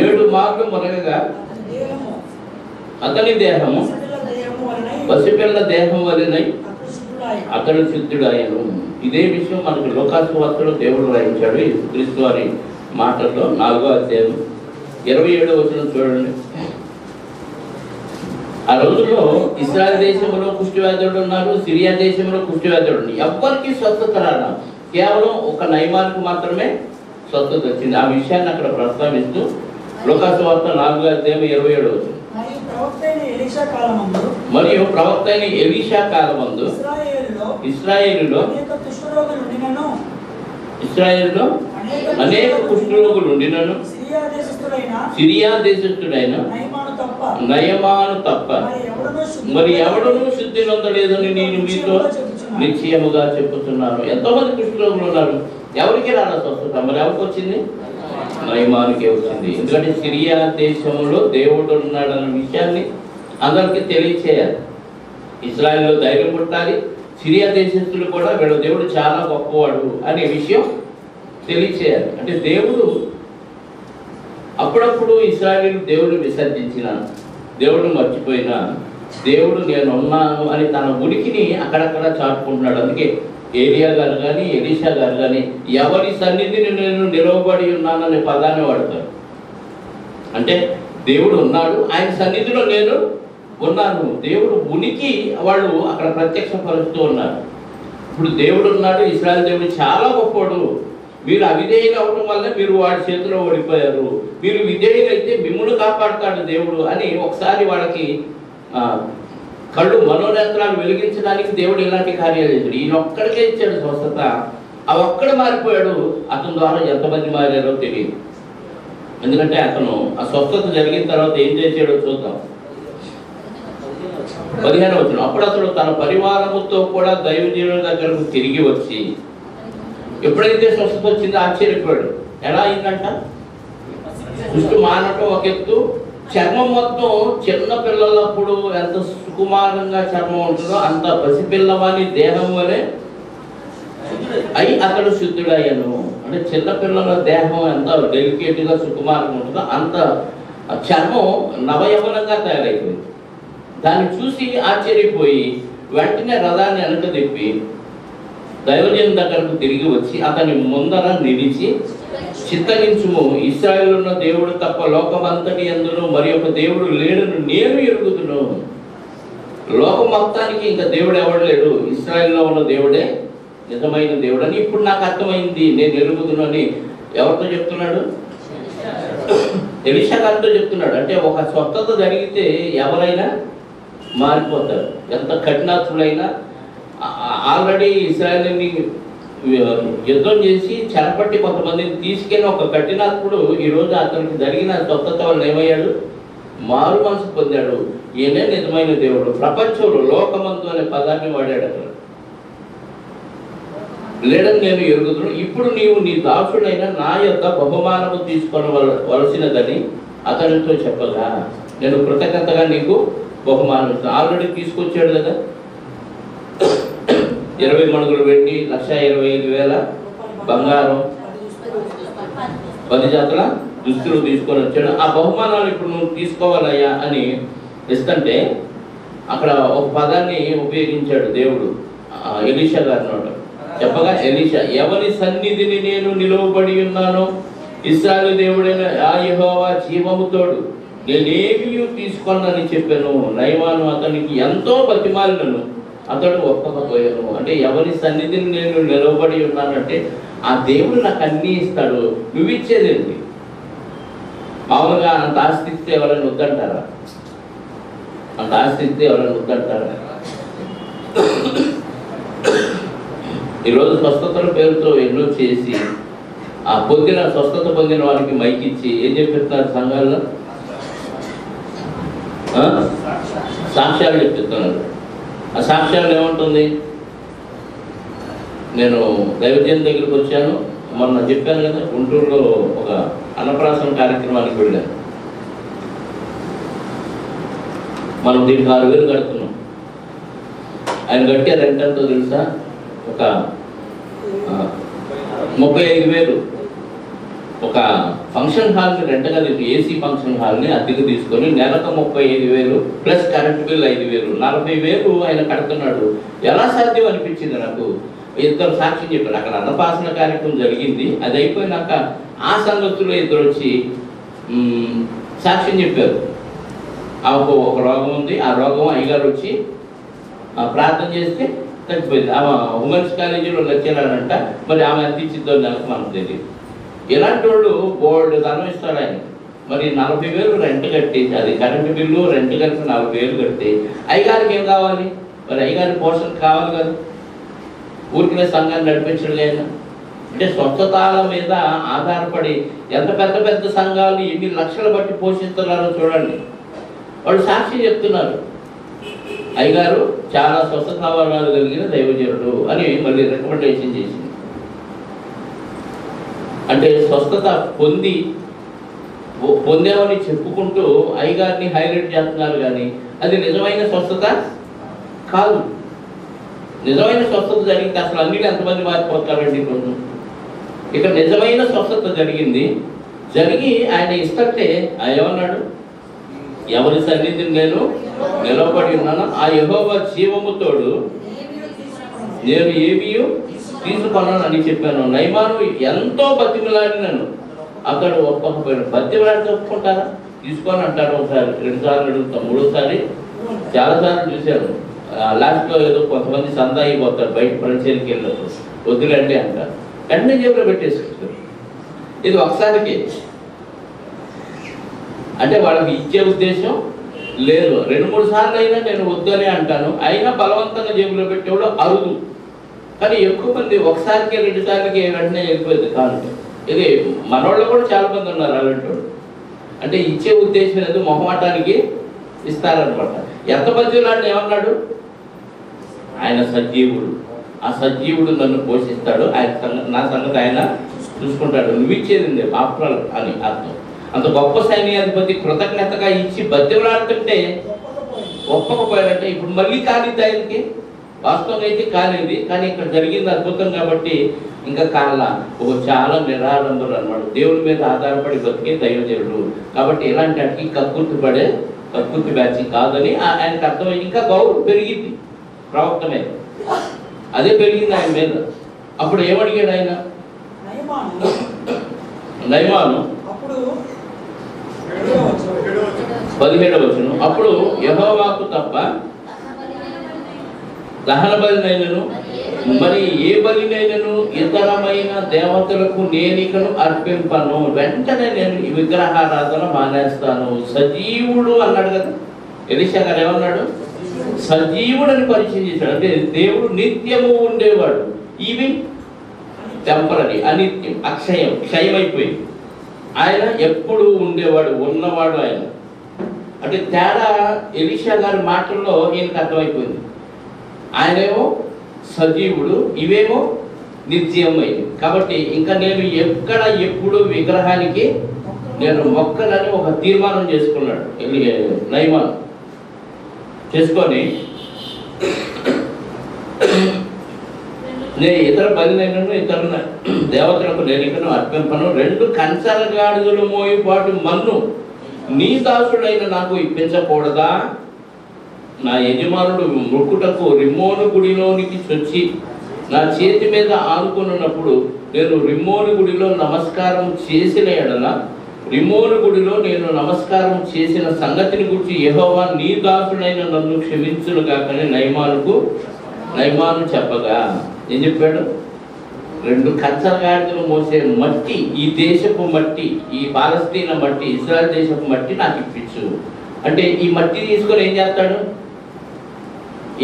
7 మార్లు మునగగా అతని దేహము పసిపిల్ల దేహం వలెనై అతడు శుద్ధుడాయను. ఇదే విషయం మనకు లోకాసు వార్తలో దేవుడు రాయించాడు. యేసుక్రీస్తు వారి మాటల్లో 4వ అధ్యాయం 27వ వచనం చూడండి. ఆ రోజుల్లో ఇశ్రాయేలు దేశంలో కుష్ఠవ్యాధుడు ఉన్నారు, సిరియా దేశంలో కుష్ఠవ్యాధుడు ఉన్నారు. ఎవ్వరికి స్వస్థత రాదు. కేవలం ఒక నయమానికి మాత్రమే స్వస్థత వచ్చింది. ఆ విషయాన్ని అక్కడ ప్రస్తావిస్తూ లోకాసు వార్త 4వ అధ్యాయం 27వ వచనం. మరియు ప్రవక్త అయిన ఎలీషా కాలమందు ఇశ్రాయేలులో అనేక కుష్ఠరోగులు ఉండినను సిరియా దేశస్థుడైన నయమాను తప్ప మరి ఎవడనూ శుద్ధి నొందలేదని నేను మీతో నిశ్చయముగా చెప్పుతున్నాను. ఎంతోమంది కుష్ఠరోగులు ఉన్నారు, ఎవరికి రాలా స్వస్థత? మరి ఎవరికి వచ్చింది? నయమానుకే వచ్చింది. ఎందుకంటే సిరియా దేశంలో దేవుడు ఉన్నాడన్న విషయాన్ని అందరికీ తెలియచేయాలి. ఇశ్రాయేలులో ధైర్యం పుట్టాలి. సిరియా దేశస్తులు కూడా వీళ్ళ దేవుడు చాలా గొప్పవాడు అనే విషయం తెలియచేయాలి. అంటే దేవుడు అప్పుడప్పుడు ఇశ్రాయేలు దేవుడిని విసర్జించిన, దేవుడిని మర్చిపోయిన, దేవుడు నేనున్నాను అని తన ఉనికిని అక్కడక్కడ చాటుకుంటున్నాడు. అందుకే ఏలియా గారు కానీ ఎలీషా గారు కానీ ఎవరి సన్నిధిని నేను నిలవబడి ఉన్నాననే పదాన్ని వాడతారు. అంటే దేవుడు ఉన్నాడు, ఆయన సన్నిధిలో నేను ఉన్నాను. దేవుడు ఉనికి వాళ్ళు అక్కడ ప్రత్యక్షపరుస్తూ ఉన్నారు. ఇప్పుడు దేవుడు ఉన్నాడు, ఇశ్రాయేలు దేవుడు చాలా గొప్పవాడు, మీరు అవిధేయులు అవడం వల్ల మీరు వాడి చేతిలో ఓడిపోయారు, మీరు విధేయులైతే మిమ్మల్ని కాపాడుతాడు దేవుడు అని ఒకసారి వాళ్ళకి కళ్ళు మనోనేత్రాలు వెలిగించడానికి దేవుడు ఇలాంటి కార్యాలు చేశాడు. ఈయన ఒక్కడికే ఇచ్చాడు స్వస్థత. ఆ ఒక్కడ మారిపోయాడు. అతని ద్వారా ఎంతమంది మారారో తెలియదు. ఎందుకంటే అతను ఆ స్వస్థత జరిగిన తర్వాత ఏం చేశాడో చూద్దాం. 15వ వచనం. అప్పుడు అతడు తన పరివారముతో కూడా దైవజనుల దగ్గరకు తిరిగి వచ్చి, ఎప్పుడైతే స్వస్థత వచ్చిందో ఆశ్చర్యపోయాడు. ఎలా అయిందంట? దృష్టి మానటం ఒక ఎత్తు, చర్మం మొత్తం చిన్న పిల్లలప్పుడు ఎంత సుకుమారంగా చర్మం ఉంటుందో అంత పసిపిల్లవాని దేహం వలె అయి అతడు శుద్ధుడయ్యను. అంటే చిన్నపిల్లల దేహం ఎంత డెలికేట్గా సుకుమారంగా ఉంటుందో అంత చర్మం నవయవనంగా తయారైపోయింది. దాన్ని చూసి ఆశ్చర్యపోయి వెంటనే రథాన్ని వెనక తిప్పి దైవజనుని దగ్గరకు తిరిగి వచ్చి అతని ముందర నిలిచి, చిత్తగించుము, ఇశ్రాయేలులో ఉన్న దేవుడు తప్ప లోకమంతటి యందును మరి ఒక దేవుడు లేడును నేను ఎరుగుదును. లోకం మొత్తానికి ఇంకా దేవుడు ఎవడు లేడు, ఇశ్రాయేలులో ఉన్న దేవుడే నిజమైన దేవుడు అని ఇప్పుడు నాకు అర్థమైంది, నేను ఎరుగుదును అని ఎవరితో చెప్తున్నాడు? ఎలీషా గారితో చెప్తున్నాడు. అంటే ఒక స్వస్థత జరిగితే ఎవరైనా మారిపోతారు. ఎంత కఠినాత్ములైనా. ఆల్రెడీ ఇశ్రాయేలుని యుద్ధం చేసి చెరపట్టి కొంతమందిని తీసుకెళ్ళి ఒక కఠినాత్ముడు ఈరోజు అతనికి జరిగిన స్వస్థత వల్ల ఏమయ్యాడు? మారు మనసు పొందాడు. ఈయనే నిజమైన దేవుడు. ప్రపంచంలో లోకమందు అనే పదాన్ని వాడాడు. అతను లేడని నేను ఎరుగుదును. ఇప్పుడు నీవు నీ దాసుడైన నా యొక్క బహుమానము తీసుకొనవలసినదని అతనితో చెప్పగా, నేను కృతజ్ఞతగా నీకు బహుమానం ఆల్రెడీ తీసుకొచ్చాడు కదా. 20 మణుగులు వెండి, 1,25,000 బంగారం, 10 జతల దుస్తులు తీసుకొని వచ్చాడు. ఆ బహుమానాలు ఇప్పుడు నువ్వు తీసుకోవాలయ్యా అని ఇస్తుంటే అక్కడ ఒక పదాన్ని ఉపయోగించాడు దేవుడు ఎలీషా గారి నోట. చెప్పగా ఎలీషా, ఎవరి సన్నిధిని నేను నిలువబడి ఉన్నానో ఇశ్రాయేలు దేవుడైన యెహోవా జీవముతోడు నేనేమీ తీసుకొనని చెప్పాను. నయమాను అతనికి ఎంతో బతిమాలినను, అతడు ఒప్పకపోయాను. అంటే ఎవరి సన్నిధిని నేను నిలవబడి ఉన్నానంటే ఆ దేవుడు నాకు అన్నీ ఇస్తాడు, నువ్వు ఇచ్చేదేంటి? మామూలుగా అంత ఆస్తి ఇస్తే ఎవరైనా వద్దంటారా? అంత ఆస్తి ఇస్తే ఎవరైనా వద్దంటారా? ఈరోజు స్వస్థతల పేరుతో ఎన్నో చేసి ఆ స్వస్థత పొందిన వారికి మైకిచ్చి ఏం చెప్పిస్తున్నారు సంఘాల్లో? సాక్ష్యాలు చెప్తున్నారు. ఆ సాక్ష్యాలు ఏముంటుంది? నేను దైవజన్ దగ్గరికి వచ్చాను, మొన్న చెప్పాను కదా, గుంటూరులో ఒక అన్నప్రాసన కార్యక్రమానికి వెళ్ళాను. మనం దీనికి 6,000 కడుతున్నాం. ఆయన కట్టే రెంట్ ఎంతో తెలుసా? ఒక 35,000. ఒక ఫంక్షన్ హాల్ని రెంట్గా తీసుకు, ఏసీ ఫంక్షన్ హాల్ని అద్దెకు తీసుకొని నెలకు 35,000 ప్లస్ కరెంట్ బిల్ 5,000, 40,000 ఆయన కడుతున్నాడు. ఎలా సాధ్యం అనిపించింది నాకు. ఇద్దరు సాక్ష్యం చెప్పారు. అక్కడ అన్నప్రాసన కార్యక్రమం జరిగింది. అది అయిపోయినాక ఆ సంగతులు ఇద్దరు వచ్చి సాక్ష్యం చెప్పారు. ఆమెకు ఒక రోగం ఉంది, ఆ రోగం అయ్యగారు వచ్చి ప్రార్థన చేస్తే తగ్గిపోయింది. ఆమె ఉమెన్స్ కాలేజీలో లెక్చరర్ అంట. మరి ఆమె ఎంత ఇచ్చిందో నెలకు మనకు తెలియదు. ఇలాంటి వాళ్ళు బోల్డ్ ధనం ఇస్తాడు ఆయన. మరి 40,000 రెంట్ కట్టి, అది కరెంటు బిల్లు రెంట్ కలిపి 40,000 కట్టి అయ్యగారికి ఏం కావాలి? మరి అయ్యగారి పోషణ కావాలి కదా. ఊరికినే సంఘాన్ని నడిపించడం ఆయన. అంటే స్వస్థతాల మీద ఆధారపడి ఎంత పెద్ద పెద్ద సంఘాలు ఎన్ని లక్షలు బట్టి పోషిస్తున్నారో చూడండి. వాళ్ళు సాక్షి చెప్తున్నారు, అయ్యగారు చాలా స్వస్థతావరణాలు కలిగిన దైవజనుడు అని మళ్ళీ రికమెండేషన్ చేసింది. అంటే స్వస్థత పొందామని చెప్పుకుంటూ అయ్యగారిని హైలైట్ చేస్తున్నారు, కానీ అది నిజమైన స్వస్థత కాదు. నిజమైన స్వస్థత జరిగితే అసలు అన్నిటి ఎంతమంది మారిపోతారండి? కొంచెం ఇక్కడ నిజమైన స్వస్థత జరిగింది. జరిగి ఆయన ఇస్తుంటే ఆయన ఏమన్నాడు, ఎవరి సన్నిధిని నేను నిలబడి ఉన్నాను, ఆ యెహోవా జీవముతోడు నేను ఏమీ తీసుకున్నాను అని చెప్పాను. నయమాను ఎంతో బతిమలాడినాను, అతడు ఒప్పుకోకపోయాడు. బతిమలాడితే ఒప్పుకుంటారా? తీసుకొని అంటాడు, ఒకసారి 2 సార్లు అడుగుతాం, 3వ సారి చాలాసార్లు చూశాను. లాస్ట్లో ఏదో కొంతమంది సందా అయిపోతారు, బయట పరిచయకి వెళ్ళినప్పుడు వద్దులండి అంటారు, వెంటనే జేబులో పెట్టేసుకుంటారు. ఇది ఒకసారికి అంటే వాళ్ళకి ఇచ్చే ఉద్దేశం లేదు. 2-3 సార్లు అయినా నేను వద్దని అంటాను, అయినా బలవంతంగా జేబులో పెట్టేవాడు అరుదు. కానీ ఎక్కువ మంది ఒకసారికి 2 సార్లకి వెంటనే వెళ్ళిపోయింది కాదు. ఇది మనోళ్ళు కూడా చాలా మంది ఉన్నారు అలాంటి వాళ్ళు. అంటే ఇచ్చే ఉద్దేశం లేదు, మొహమాటానికి ఇస్తారనమాట. ఎంతమంది లాంటి ఏమన్నాడు, ఆయన సజీవుడు, ఆ సజీవుడు నన్ను పోషిస్తాడు, ఆయన నా సంగతి ఆయన చూసుకుంటాడు, నువ్వు ఇచ్చేది ఆఫ్టర్ అని అర్థం. అంత గొప్ప సైన్యాధిపతి కృతజ్ఞతగా ఇచ్చి బతిమలాడుతుంటే ఒప్పకపోయాడంటే ఇప్పుడు మళ్ళీ కాలిద్ది ఆయనకి. వాస్తవంగా అయితే కాలేదు, కానీ ఇక్కడ జరిగింది అద్భుతం కాబట్టి ఇంకా కాళ్ళ చాలా నిరాడంబరు అన్నమాట. దేవుడి మీద ఆధారపడి బతికే దైవదేవుడు కాబట్టి ఇలాంటి వాటికి కక్కుర్తి బ్యాచ్ కాదని ఆయనకు అర్థమై ఇంకా గౌరవం పెరిగింది ప్రవక్త మీద, అదే పెరిగింది ఆయన మీద. అప్పుడు ఏమడిగాడు ఆయన, నయమాను 17వ వచనం, అప్పుడు యెహోవాకు తప్ప దహన బలినైనను మరి ఏ బలినైనను ఇతరమైన దేవతలకు నేనికను అర్పింపను, వెంటనే నేను ఈ విగ్రహారాధన మానేస్తాను. సజీవుడు అన్నాడు కదా ఎలీషా గారు, ఏమన్నాడు, సజీవుడని పరిచయం చేశాడు. అంటే దేవుడు నిత్యము ఉండేవాడు, ఇవి టెంపరీ, అనిత్యం, అక్షయం, క్షయమైపోయింది. ఆయన ఎప్పుడు ఉండేవాడు, ఉన్నవాడు ఆయన. అంటే తేడా ఎలీషా గారి మాటల్లో ఈయనకు అర్థమైపోయింది. ఆయనేమో సజీవుడు, ఇవేమో నిత్యమైంది. కాబట్టి ఇంకా నేను ఎక్కడ ఎప్పుడు విగ్రహానికి నేను మొక్కలని ఒక తీర్మానం చేసుకున్నాడు నయమాను. చేసుకొని నేను ఇతర బలినైనను ఇతర దేవతలకు నేనికను అర్పింపను, 2 కంచర గాడిదలు మోయిపాటు మన్ను నీ దాసుడైన నాకు ఇప్పించకూడదా? నా యజమానుడు మొక్కుటకు రిమ్మోను గుడిలోనికి చొచ్చి నా చేతి మీద ఆనుకున్నప్పుడు నేను రిమ్మోను గుడిలో నమస్కారం చేసిన ఎడల రిమ్మోను గుడిలో నేను నమస్కారం చేసిన సంగతిని గురించి యెహోవా నీ దాసుడైన నన్ను క్షమించును కాకని నయమాను చెప్పగా ఏం చెప్పాడు, 2 కంచర గాడిదలు మోసే మట్టి, ఈ దేశపు మట్టి, ఈ పాలస్తీనా మట్టి, ఇశ్రాయేల్ దేశపు మట్టి నాకు ఇప్పించు అంటే ఈ మట్టి తీసుకొని ఏం చేస్తాడు,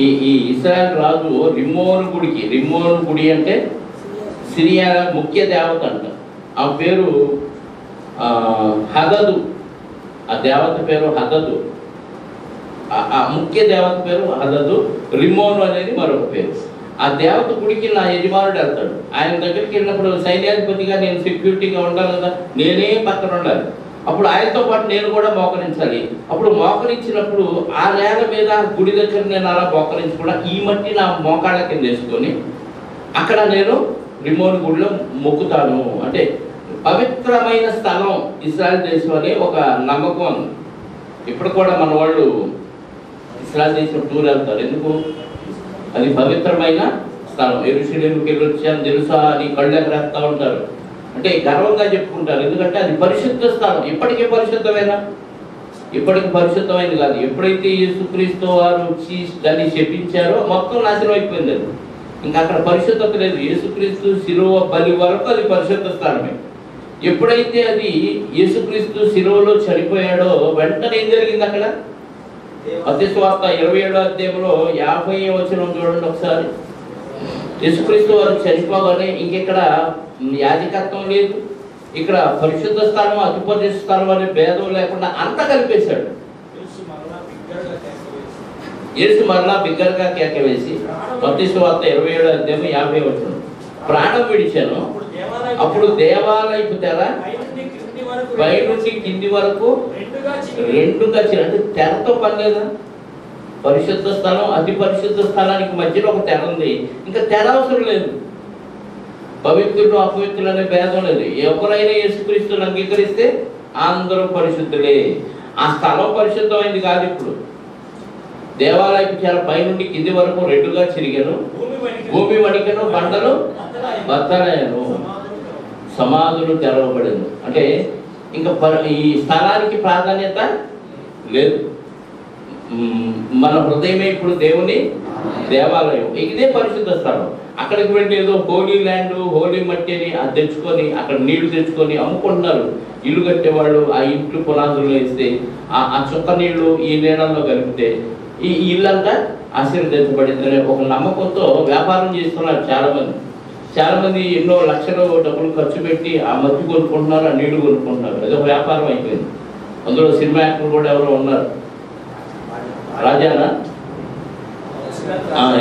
ఈ ఇశ్రాయేల్ రాజు రిమ్మోను గుడి అంటే సిరియా ముఖ్య దేవత అంట. ఆ పేరు హదదు, ఆ దేవత పేరు హదదు, ఆ ముఖ్య దేవత పేరు హదదు. రిమ్మోను అనేది మరొక పేరు. ఆ దేవత గుడికి నా యజమానుడు వెళ్తాడు. ఆయన దగ్గరికి వెళ్ళినప్పుడు సైన్యాధిపతిగా నేను సెక్యూరిటీగా ఉండాలి కదా, నేనే పక్కన ఉండాలి. అప్పుడు ఆయనతో పాటు నేను కూడా మోకరించాలి. అప్పుడు మోకరించినప్పుడు ఆ నేల మీద గుడి దగ్గర నేను అలా మోకరించకుండా ఈ మట్టి నా మోకాళ్ళ కింద వేసుకొని అక్కడ నేను రిమ్మోను గుడిలో మొక్కుతాను. అంటే పవిత్రమైన స్థలం ఇశ్రాయేల్ దేశం అనే ఒక నమ్మకం ఉంది. ఇప్పుడు కూడా మన వాళ్ళు ఇశ్రాయేల్ దేశం టూర్ వెళ్తారు. ఎందుకు? అది పవిత్రమైన స్థలం. యెరూషలేముకి వెళ్ళొచ్చాను తెలుసా అని కళ్ళు ఎగరేస్తూ ఉంటారు. అంటే గర్వంగా చెప్పుకుంటారు, ఎందుకంటే అది పరిశుద్ధ స్థలం. ఇప్పటికీ పరిశుద్ధమైనది కాదు. ఎప్పుడైతే యేసుక్రీస్తు వారు వచ్చి దాన్ని శపించారో మొత్తం నాశనం అయిపోయింది. అది ఇంకా అక్కడ పరిశుద్ధత లేదు. యేసుక్రీస్తు శిలువ బలి వరకు అది పరిశుద్ధ స్థలమే. ఎప్పుడైతే అది యేసుక్రీస్తు శిలువలో చనిపోయాడో వెంటనే ఏం జరిగింది అక్కడ? మత్తయి సువార్త 27వ అధ్యాయంలో 50వ వచనం చూడండి ఒకసారి. యేసుక్రీస్తు వారు చనిపోగానే ఇంకెక్కడ యాజకత్వం లేదు, ఇక్కడ పరిశుద్ధ స్థలం అతి పరిశుద్ధ స్థలం అనే భేదం లేకుండా అంతా కలిపేశాడు. యేసు మరలా బిగ్గరగా కేక వేసి మత్తయి సువార్త 27వ అధ్యాయం 50వ వచనం, ప్రాణం విడిచాను. అప్పుడు దేవాలయపు తెర పై నుంచి కింది వరకు 2గా అంటే తెరతో పని లేదా? పరిశుద్ధ స్థలం అతి పరిశుద్ధ స్థలానికి మధ్యలో ఒక తెర ఉంది, ఇంకా తెర అవసరం లేదు. పవిత్రులు అపవిత్రులు అనే భేదం లేదు. ఎవరైనా యేసుక్రీస్తుని అంగీకరిస్తే అందరూ పరిశుద్ధులే. ఆ స్థలం పరిశుద్ధమైంది కాదు. ఇప్పుడు దేవాలయం చాలా పైనుండి కింది వరకు రెండుగా చిరిగాను, భూమి వణికను, బండలు బద్దలయ్యను, సమాధులు తెరవబడను. అంటే ఇంకా ఈ స్థలానికి ప్రాధాన్యత లేదు. మన హృదయమే ఇప్పుడు దేవుని దేవాలయం. ఇదే పరిశుద్ధ స్థలం. అక్కడికి వెళ్ళి ఏదో హోలీ ల్యాండ్, హోలీ మట్టి అని అది తెచ్చుకొని అక్కడ నీళ్లు తెచ్చుకొని అమ్ముకుంటున్నారు. ఇల్లు కట్టేవాళ్ళు ఆ ఇంట్లో పునాదులు వేస్తే ఆ చుక్క నీళ్లు ఈ నీళ్ళల్లో కలిపితే ఈ ఇల్లంతా ఆశీర్వదించబడిందనే ఒక నమ్మకంతో వ్యాపారం చేస్తున్నారు చాలా మంది ఎన్నో లక్షలు డబ్బులు ఖర్చు పెట్టి ఆ మట్టి కొనుక్కుంటున్నారు, ఆ నీళ్లు కొనుక్కుంటున్నారు. అదొక వ్యాపారం అయిపోయింది. అందులో సినిమా యాక్టర్లు కూడా ఎవరో ఉన్నారు. రాజానా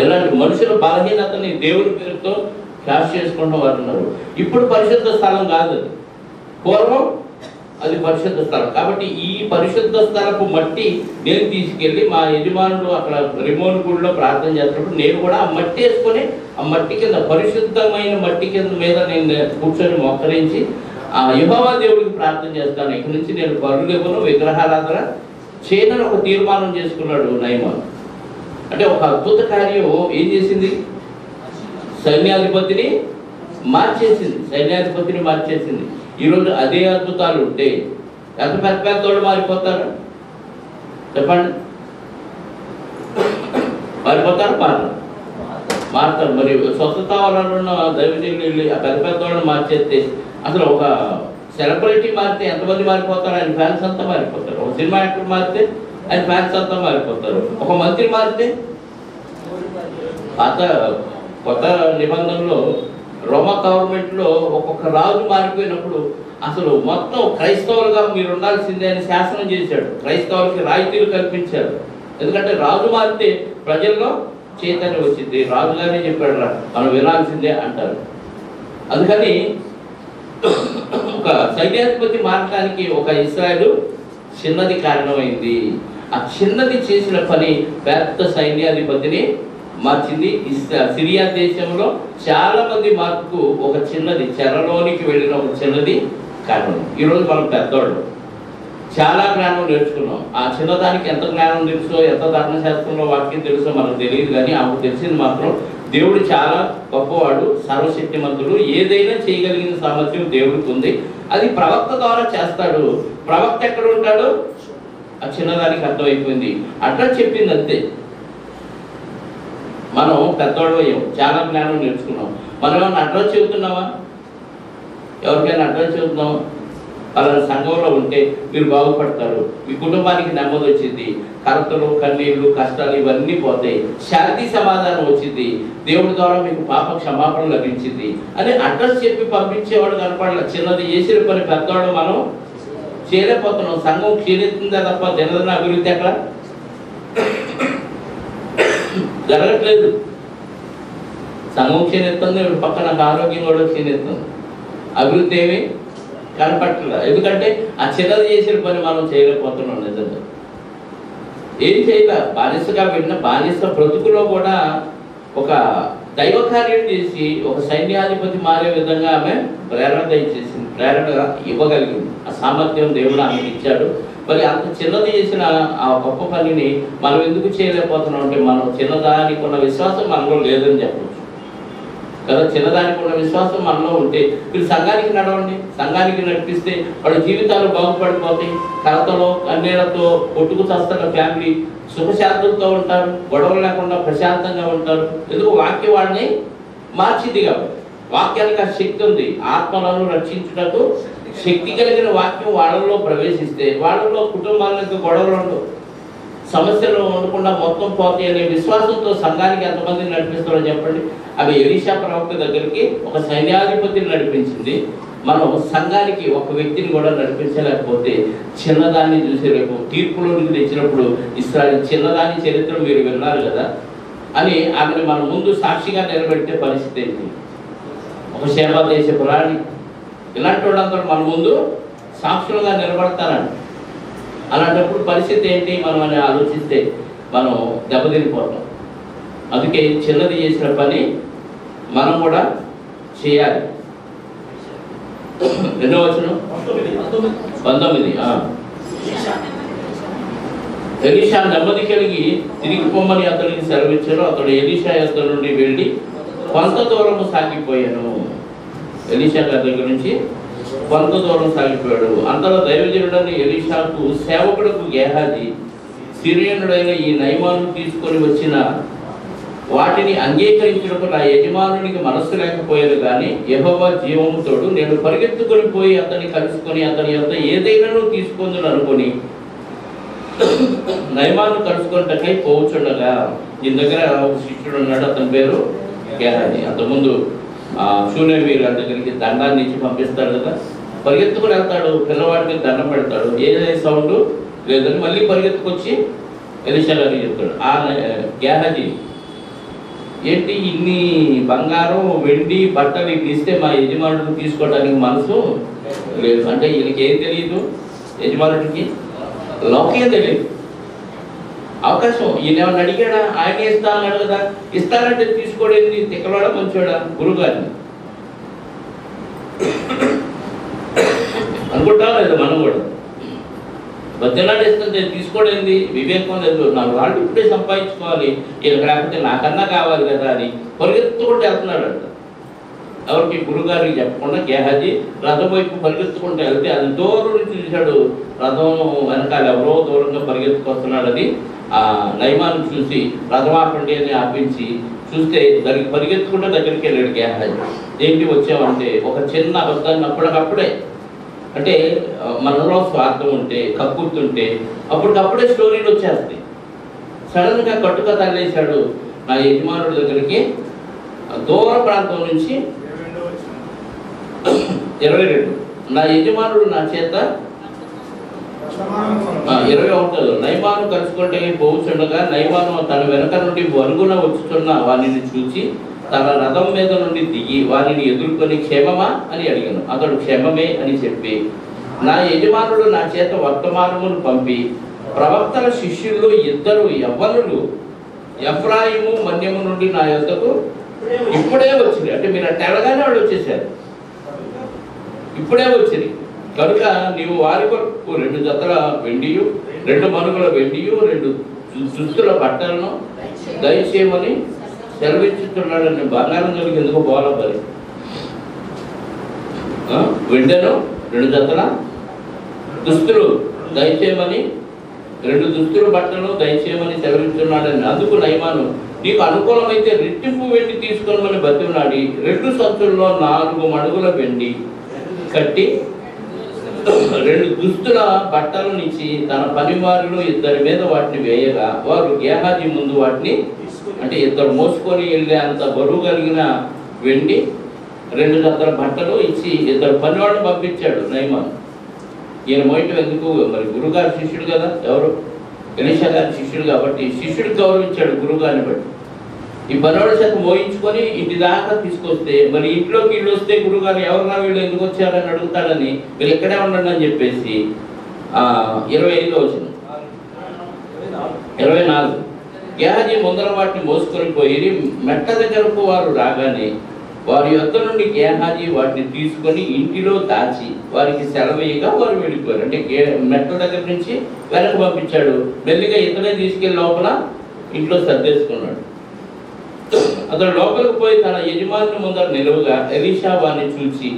ఇలాంటి మనుషుల బలహీనతని దేవుని పేరుతో క్యాష్ చేసుకుంటూ వారు ఉన్నారు. ఇప్పుడు పరిశుద్ధ స్థలం కాదు, పూర్వం అది పరిశుద్ధ స్థలం. కాబట్టి ఈ పరిశుద్ధ స్థలపు మట్టి నేను తీసుకెళ్ళి మా యజమానుడు అక్కడ రిమోన్ గుడిలో ప్రార్థన చేస్తున్నప్పుడు నేను కూడా ఆ మట్టి వేసుకొని ఆ మట్టి కింద, పరిశుద్ధమైన మట్టి కింద మీద నేను కూర్చొని మోకరించి ఆ యెహోవా దేవుడికి ప్రార్థన చేస్తాను. ఇక్కడి నుంచి నేను బలులు ఇవ్వను, విగ్రహారాధన చేయనని ఒక తీర్మానం చేసుకున్నాడు నయమాను. అంటే ఒక అద్భుత కార్యం ఏం చేసింది? సైన్యాధిపతిని మార్చేసింది. ఈరోజు అదే అద్భుతాలు ఉంటే ఎంత పెద్ద పెద్దోళ్ళు మారిపోతారు చెప్పండి? మారిపోతారు, మారుతారు. మరి స్వస్థత వలన దైవజనులు వెళ్ళి ఆ పెద్ద పెద్దోళ్ళని మార్చేస్తే అసలు ఒక సెలబ్రిటీ మారితే ఎంతమంది మారిపోతారు? ఆయన ఫ్యాన్స్ అంతా మారిపోతారు. ఒక సినిమా యాక్టర్ మారితే ఆయన ఫ్యాన్స్ అంతా మారిపోతారు. ఒక మంత్రి మారితే కొత్త నిబంధనలో రోమా గవర్నమెంట్లో ఒక్కొక్క రాజు మారిపోయినప్పుడు అసలు మొత్తం క్రైస్తవులుగా మీరు ఉండాల్సిందే అని శాసనం చేశాడు. క్రైస్తవులకి రాయితీలు కల్పించారు. ఎందుకంటే రాజు మారితే ప్రజల్లో చైతన్యం వచ్చింది. రాజుగానే చెప్పాడు మనం వినాల్సిందే అంటారు. అందుకని ఒక సైన్యాధిపతి మార్చడానికి ఒక ఇశ్రాయేలు చిన్నది కారణమైంది. ఆ చిన్నది చేసిన పని పెద్ద సైన్యాధిపతిని మార్చింది. సిరియా దేశంలో చాలా మంది మార్పుకు ఒక చిన్నది, చెరలోనికి వెళ్ళిన ఒక చిన్నది కారణం. ఈరోజు మనం పెద్దవాళ్ళు చాలా జ్ఞానం నేర్చుకున్నాం. ఆ చిన్నదానికి ఎంత జ్ఞానం తెలుసో, ఎంత ధర్మశాస్త్రంలో వాక్యం తెలుసో మనకు తెలియదు. కానీ ఆమెకు తెలిసింది మాత్రం దేవుడు చాలా గొప్పవాడు, సర్వశక్తిమంతుడు, ఏదైనా చేయగలిగిన సామర్థ్యం దేవుడికి ఉంది. అది ప్రవక్త ద్వారా చేస్తాడు. ప్రవక్త ఎక్కడ ఉంటాడు? ఆ చిన్నదానికి అర్థమైపోయింది. అట్లా చెప్పింది అంతే. మనం పెద్దవాడు అయ్యాం, చాలా జ్ఞానం నేర్చుకున్నాం. మనం ఏమన్నా అడ్రస్ చెబుతున్నావా? ఎవరికైనా అడ్రస్ చెబుతున్నావా? వాళ్ళ సంఘంలో ఉంటే మీరు బాగుపడతారు, మీ కుటుంబానికి నెమ్మది వచ్చింది, కలతలు, కన్నీళ్ళు, కష్టాలు ఇవన్నీ పోతాయి, శాంతి సమాధానం వచ్చింది, దేవుడి ద్వారా మీకు పాప క్షమాపణ లభించింది అని అడ్రస్ చెప్పి పంపించేవాడు కనపడాలి. చిన్నది చేసిన పని పెద్దవాడు మనం చేయలేకపోతున్నాం. సంఘం క్షీణిస్తుందా తప్ప దినదిన అభివృద్ధి ఎక్కడ జరగట్లేదు. సంఘం క్షీణిస్తుంది, పక్కన ఆరోగ్యం కూడా క్షీణిస్తుంది, అభివృద్ధి ఏమి కనపట్టలేదు. ఎందుకంటే ఆ చిన్నది చేసిన పని మనం చేయలేకపోతున్నాం. నిజంగా ఏం చేయలే. బానిసగా వెళ్ళిన బానిస బ్రతుకులో కూడా ఒక దైవ కార్యం చేసి ఒక సైన్యాధిపతి మారే విధంగా ఆమె ప్రేరణ దయచేసింది, ప్రేరణ ఇవ్వగలిగింది. ఆ సామర్థ్యం దేవుడు ఆమెకి ఇచ్చాడు. మరి అంత చిన్నది చేసిన ఆ గొప్ప పనిని మనం ఎందుకు చేయలేకపోతున్నాం అంటే మనం చిన్నదానికి ఉన్న విశ్వాసం మనలో లేదని చెప్పచ్చు కదా. చిన్నదానికి ఉన్న విశ్వాసం మనలో ఉంటే మీరు సంఘానికి నడవండి, సంఘానికి నడిపిస్తే వాళ్ళ జీవితాలు బాగుపడిపోతాయి. కలతలో కన్నీళ్లతో కొట్టుకు చస్తున్న ఫ్యామిలీ సుఖశాంతులతో ఉంటారు, గొడవలు లేకుండా ప్రశాంతంగా ఉంటారు. ఎందుకు? వాక్యం వాళ్ళని మార్చింది కాబట్టి. వాక్యానికి ఆ శక్తి ఉంది. ఆత్మలను రక్షించుటకు శక్తి కలిగిన వాక్యం వాళ్ళలో ప్రవేశిస్తే వాళ్ళలో కుటుంబాలకు గొడవలు ఉండవు, సమస్యలు ఉండకుండా మొత్తం పోతాయి అనే విశ్వాసంతో సంఘానికి ఎంతమందిని నడిపిస్తారో చెప్పండి. అవి ఎలీషా ప్రవక్త దగ్గరికి ఒక సైన్యాధిపతిని నడిపించింది. మనం సంఘానికి ఒక వ్యక్తిని కూడా నడిపించలేకపోతే చిన్నదాన్ని చూసి రేపు తీర్పులోనికి తెచ్చినప్పుడు ఇస్రాయేల్ చిన్నదాని చరిత్ర మీరు విన్నారు కదా అని ఆమెను మన ముందు సాక్షిగా నిలబెట్టే పరిస్థితి ఏంటి? ఒక సేవా దేశ పురాణి ఇలాంటి వాళ్ళందరూ మన ముందు సాక్షులుగా నిలబడతారండి. అలాంటప్పుడు పరిస్థితి ఏంటి మనం అని ఆలోచిస్తే మనం దెబ్బతినిపోతాం. అందుకే చిన్నది చేసిన పని మనం కూడా చేయాలి. ఎన్నో వచనం 19. ఎలీషా నెమ్మది కలిగి తిరిగి పొమ్మని అతనికి సెలవిచ్చారు. అతడు ఎలీషా యొద్ద నుండి వెళ్ళి కొంత దూరము సాగిపోయాను. ఎలీషా గారి దగ్గర నుంచి కొంత దూరం సాగిపోయాడు. అంతలో దైవజనుడని ఎలీషాకు సేవకుడుకు గేహాజీ సిరియనుడైన ఈ నయమాను తీసుకొని వచ్చిన వాటిని అంగీకరించుటకు నా యజమానునికి మనస్సు లేకపోయేది, కానీ యెహోవా జీవము తోడు నేను పరిగెత్తుకొని పోయి అతన్ని కలుసుకొని అతని యొక్క ఏదైనా తీసుకుందని అనుకొని నయమాను కలుసుకున్నటకై పోవచ్చుండగా దీని దగ్గర ఒక శిష్యుడు ఉన్నాడు, అతని పేరు గేహాజీ. అంతకుముందు షూనేమీ గారి దగ్గరికి దండాన్ని ఇచ్చి పంపిస్తాడు కదా, పరిగెత్తుకుని వెళ్తాడు, పిల్లవాడికి దండం పెడతాడు, ఏదైనా సౌండ్ లేదని మళ్ళీ పరిగెత్తుకొచ్చి ఎలీషా గారికి చెప్తాడు. ఆ గేహాజీ ఏంటి ఇన్ని బంగారం వెండి బట్టలు ఇస్తే మా యజమానుడికి తీసుకోవడానికి మనసు లేదు అంటే ఈయనకి ఏం తెలియదు, యజమానుడికి లోకే తెలియదు. అవకాశం ఈయన ఏమన్నా అడిగాడా, ఆయన ఇస్తా అన్నాడు కదా, ఇస్తానంటే తీసుకోడేంది, తిక్కలోడా మంచోడా గురుగారిని అనుకుంటా లేదు. మనం కూడా బద్దెనాడు ఇస్తుంటే తీసుకోడేంది, వివేకం లేదు, నాకు వాళ్ళు ఇప్పుడే సంపాదించుకోవాలి, వీళ్ళకి లేకపోతే నాకన్నా కావాలి కదా అని పరిగెత్తుకుంటూ వెళ్తున్నాడు అంట. ఎవరికి గురుగారికి చెప్పకుండా గేహాజీ రథం వైపు పరిగెత్తుకుంటూ వెళ్తే అది దూరం నుంచి చూశాడు, రథం వెనకాల ఎవరో దూరంగా పరిగెత్తుకొస్తున్నాడని ఆ నయమాన్ని చూసి రథం ఆపండి అని ఆపించి చూస్తే దానికి పరిగెత్తుకుంటే దగ్గరికి వెళ్ళాడు గేహాజీ. ఏంటి వచ్చామంటే ఒక చిన్న అబద్ధాన్ని అప్పటికప్పుడే, అంటే మనలో స్వార్థం ఉంటే కక్కుతుంటే అప్పటికప్పుడే స్టోరీలు వచ్చేస్తాయి. సడన్గా కట్టుగా తల్లేశాడు నా యజమానుడి దగ్గరికి దూర ప్రాంతం నుంచి. 22 నా యజమానుడు నా చేత 21 నయమాను కలుసుకుంటే పోవుచుండగా నయమాను తన వెనక నుండి వరుగున వచ్చుతున్న వారిని చూచి తన రథం మీద నుండి దిగి వారిని ఎదుర్కొని క్షేమమా అని అడిగాను. అతడు క్షేమమే అని చెప్పి నా యజమానుడు నా చేత వర్తమానమును పంపి ప్రవక్తల శిష్యుల్లో 2 యవ్వనులు ఎఫ్రాయిము మన్యము నుండి నా యొద్దకు ఇప్పుడే వచ్చింది. అంటే మీరు తెలగానే వాళ్ళు వచ్చేసారు, ఇప్పుడే వచ్చింది కనుక నీవు వారి కొరకు 2 జతల వెండియు 2 మనుగుల వెండియు 2 దుస్తుల బట్టలను దయచేయమని సెలవిచ్చుతున్నాడని. బంగారం కలిగి ఎందుకు పోవాల మరి, వెండెను 2 జతల దుస్తులు దయచేయమని 2 దుస్తులు బట్టలు దయచేయమని సెలవిస్తున్నాడని. అందుకు నయమాను నీకు అనుకూలమైతే రెట్టింపు వెండి తీసుకోమని బతిమలాడి 2 సంచుల్లో 4 మడుగుల వెండి కట్టి 2 దుస్తుల బట్టలనిచ్చి తన పనివారిలో 2 మీద వాటిని వేయగా వారు గేహాజీ ముందు వాటిని, అంటే 2 మోసుకొని వెళ్ళే అంత బరువు కలిగిన వెండి 2 జతల బట్టలు ఇచ్చి 2 పనివాడిని పంపించాడు నయమాను. ఈయన మోయటం ఎందుకు మరి, గురుగారి శిష్యుడు కదా, ఎవరు ఎలీషా గారి శిష్యుడు కాబట్టి శిష్యుడికి గౌరవించాడు గురుగారిని బట్టి. ఈ పనివాడి చేత మోయించుకొని ఇంటి దాకా తీసుకొస్తే మరి ఇంట్లోకి ఇల్లు వస్తే గురుగారు ఎవరన్నా వీళ్ళు ఎందుకు వచ్చారని అడుగుతాడని వీళ్ళు ఇక్కడే ఉండండి అని చెప్పేసి 25 వచ్చింది. 24 గేహాజీ ముందర వాటిని మోసుకొని పోయి మెట్ట దగ్గరకు వారు రాగానే వారి యొద్ద నుండి గేహాజీ వాటిని తీసుకొని ఇంటిలో దాచి వారికి సెలవేయగా వారు వెళ్ళిపోయారు. అంటే మెట్ల దగ్గర నుంచి వెనక్కి పంపించాడు, మెల్లిగా ఇతనే తీసుకెళ్లి లోపల ఇంట్లో సర్దేసుకున్నాడు. అతడు లోపలికి పోయి తన యజమాని ముందర నిలువగా ఎలీషా వారిని చూసి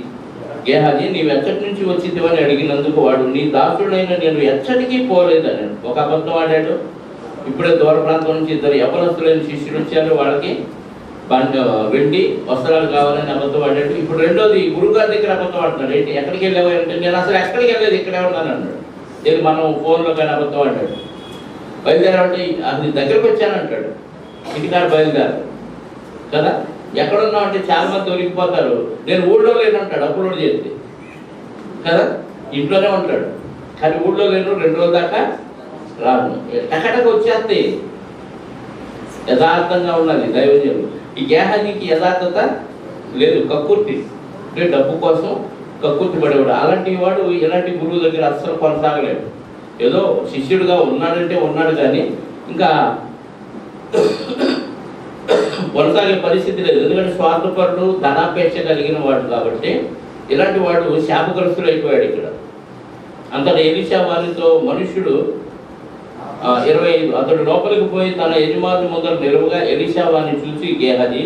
గేహాజీ నీవు ఎచ్చటి నుంచి వచ్చిందివని అడిగినందుకు వాడు నీ దాసుడైన నేను ఎచ్చటికి పోలేదని ఒక అబద్ధం ఆడాడు. ఇప్పుడే దూర ప్రాంతం నుంచి 2 యవనస్తులైన శిష్యులు వచ్చారు, వాళ్ళకి వెండి వస్త్రాలు కావాలని అబద్ధం ఆడాడు. ఇప్పుడు రెండోది గురుగారి దగ్గర అబద్ధం ఆడుతున్నాడు. ఏంటి ఎక్కడికి వెళ్ళావు అంటే నేను అసలు ఎక్కడికి వెళ్ళలేదు, ఇక్కడే ఉన్నాను అన్నాడు. నేను మనం ఫోన్లో కానీ అబద్ధం ఆడాడు. బయలుదేరాలంటే అది దగ్గరకు వచ్చానంటాడు, ఇంటికాడ బయలుదేరు కదా. ఎక్కడున్నావు అంటే చాలా మంది దొరికిపోతారు, నేను ఊళ్ళో లేనంటాడు అప్లోడ్ చేస్తే కదా, ఇంట్లోనే ఉంటాడు కానీ ఊళ్ళో లేను 2 రోజుల దాకా రాను, టకటకు వచ్చేస్తే. యథార్థంగా ఉన్నది దైవజనులు. ఈ గేహాజీకి యథార్థత లేదు, కక్కుర్తి, అంటే డబ్బు కోసం కక్కుర్తి పడేవాడు. అలాంటి వాడు ఎలాంటి గురువు దగ్గర అస్సలు కొనసాగలేడు. ఏదో శిష్యుడిగా ఉన్నాడంటే ఉన్నాడు కానీ ఇంకా కొనసాగే పరిస్థితి లేదు. ఎందుకంటే స్వార్థపరుడు ధనాపేక్ష కలిగిన వాడు కాబట్టి ఇలాంటి వాడు శాపగ్రస్తుడు అయిపోయాడు. ఇక్కడ అంతటా ఎలీషా వారితో మనుష్యుడు 25 అతడు లోపలికి పోయి తన యజమాని ముందర నిలువగా ఎలీషా వారిని చూసి, గేహజీ,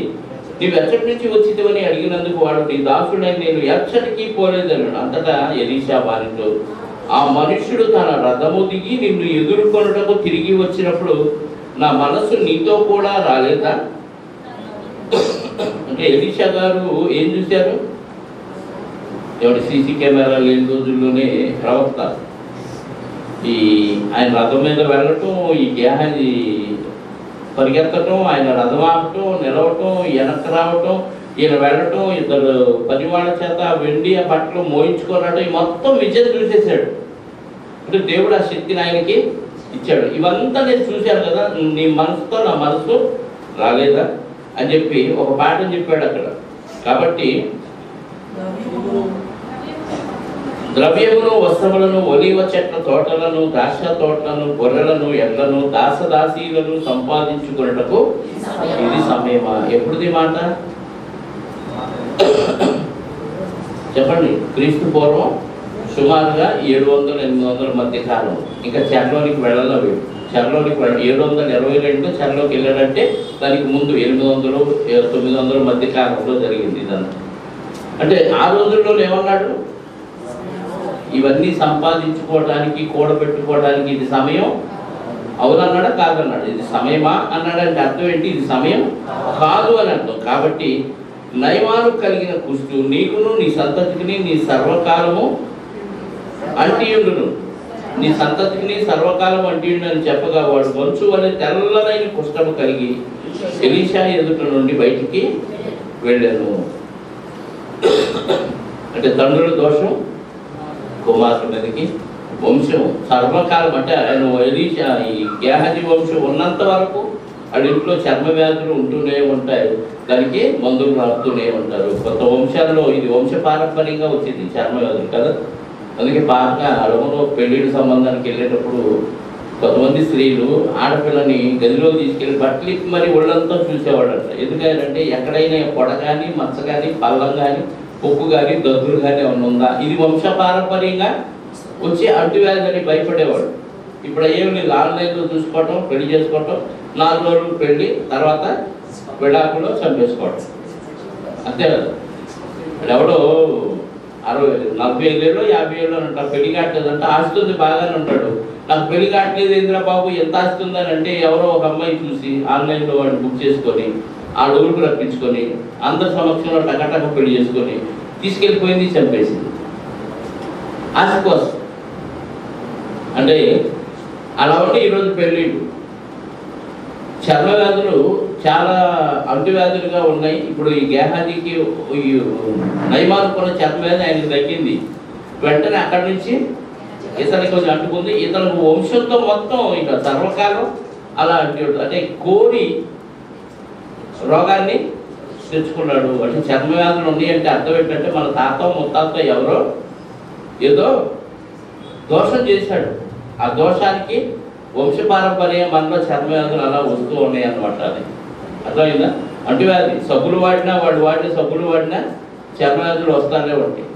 నీవు ఎచ్చటి నుంచి వచ్చితివని అడిగినందుకు వాడు, నీ దాసుడని నేను ఎచ్చటికి పోలేదన్నాడు. అంతటా ఎలీషా వారితో, ఆ మనుష్యుడు తన రథము దిగి నిన్ను ఎదుర్కొనుటకు తిరిగి వచ్చినప్పుడు నా మనస్సు నీతో కూడా రాలేదా? అంటే ఎలీషా గారు ఏం చూశారు? ఎవరి సీసీ కెమెరా లేని రోజుల్లోనే ప్రవక్త ఆయన రథం మీద వెళ్ళటం, ఈ గేహాజీ పరిగెత్తటం, ఆయన రథం ఆపటం, నిలవటం, వెనక్కి రావటం, ఈయన వెళ్ళటం, ఇద్దరు పనివాళ్ళ చేత వెండి ఆ బట్టలు మోయించుకోవడం, ఈ మొత్తం విజయం చూసేసాడు. అంటే దేవుడు ఆ శక్తిని ఆయనకి ఇచ్చాడు. ఇవంతా నేను చూశాను కదా, నీ మనసుతో నా మనసు రాలేదా అని చెప్పి ఒక పాఠం చెప్పాడు అక్కడ. కాబట్టి ద్రవ్యమును, వస్త్రములను, ఒలీవ చెట్ల తోటలను, ద్రాక్ష తోటలను, గొర్రెలను, ఎడ్లను, దాసదాసీలను సంపాదించుకున్నటకు ఇది సమయమా? ఎప్పుడుది మాట చెప్పండి. క్రీస్తు పూర్వం సుమారుగా 700-800 మధ్య కాలం. ఇంకా చెరలోనికి వెళ్ళాలి. చెరలోనికి 722 చెరలోకి వెళ్ళాడంటే దానికి ముందు 800-900 మధ్య కాలంలో జరిగింది ఇదంతా. అంటే ఆ రోజుల్లో ఏమన్నాడు? ఇవన్నీ సంపాదించుకోవడానికి, కూడబెట్టుకోవడానికి ఇది సమయం అవునన్నాడా కాదన్నాడు? ఇది సమయమా అన్నాడంటే అర్థం ఏంటి? ఇది సమయం కాదు అని అర్థం. కాబట్టి నయమాను కలిగిన కుష్టు నీకును నీ సంతతికి నీ సర్వకాలము అంటియుండును, నీ సంతతికి సర్వకాలం అంటియుండు అని చెప్పగా వాడు మంచు వలె తెల్లనైన కుష్టము కలిగి ఎలీషా ఎదుట నుండి బయటికి వెళ్ళాను. అంటే తండ్రుల దోషం కుమారుల మీదకి, వంశం సర్వకాలం. అంటే ఆయన ఎలీషా ఈ గేహజీ వంశం ఉన్నంత వరకు వాళ్ళ ఇంట్లో చర్మ వ్యాధులు ఉంటూనే ఉంటాయి, దానికి మందులు రాస్తూనే ఉంటారు. కొత్త వంశాల్లో ఇది వంశ పారంపర్యంగా వచ్చింది చర్మ వ్యాధులు కదా. అందుకే బాగా అడవులో పెళ్లిడి సంబంధానికి వెళ్ళేటప్పుడు కొంతమంది స్త్రీలు ఆడపిల్లని గదిలో తీసుకెళ్ళి బట్టలు మరి ఒళ్ళంతా చూసేవాడంట. ఎందుకంటే ఎక్కడైనా పొడ కానీ, మచ్చ కానీ, పల్లం కానీ, ఉప్పు కానీ, దద్దులు కానీ ఏమైనా ఉందా, ఇది వంశ పారంపర్యంగా వచ్చి అంటువ్యాధి అని భయపడేవాడు. ఇప్పుడు ఏమి లేదు, ఆన్లైన్లో చూసుకోవటం, పెళ్లి చేసుకోవటం, 4 రోజులు పెళ్ళి, తర్వాత విడాకులో చంపేసుకోవటం, అంతే కదా. ఎవడో 40 ఏళ్ళు 50 ఏళ్ళు అంటారు, పెళ్లి కావట్లేదంటే ఆస్తుంది బాగానే ఉంటాడు. నాకు పెళ్లి కావట్లేదు ఏంద్రా బాబు, ఎంత ఆస్తుందని అంటే ఎవరో ఒక అమ్మాయి చూసి ఆన్లైన్లో వాడిని బుక్ చేసుకొని ఆ డోరుకు రప్పించుకొని అందరి సమక్షంలో టకటక పెళ్లి చేసుకొని తీసుకెళ్ళిపోయింది, చంపేసింది ఆశ కోసం. అంటే అలా ఉంటే ఈరోజు పెళ్ళిళ్ళు చర్మ వ్యాధులు చాలా అంటువ్యాధులుగా ఉన్నాయి. ఇప్పుడు ఈ గేహాజీకి నయమానుకున్న చర్మ వ్యాధి ఆయనకి తగ్గింది, వెంటనే అక్కడి నుంచి ఇతనికి కొంచెం అంటుకుంది. ఇతను వంశంతో మొత్తం ఇక సర్వకాలం అలా అంటే కోరి రోగాన్ని తెచ్చుకున్నాడు. అంటే చర్మ వ్యాధులు ఉన్నాయి అంటే అర్థం ఏంటంటే మన తాత ముత్తాత ఎవరో ఏదో దోషం చేశాడు, ఆ దోషానికి వంశపారంపర్యం మనలో చర్మ వ్యాధులు అలా వస్తూ ఉన్నాయి అన్నమాట. అది అర్థమైందా? అంటువ్యాధి సబ్బులు వాడినా, వాడిన సబ్బులు వాడినా చర్మ వ్యాధులు వస్తానే ఉంటాయి.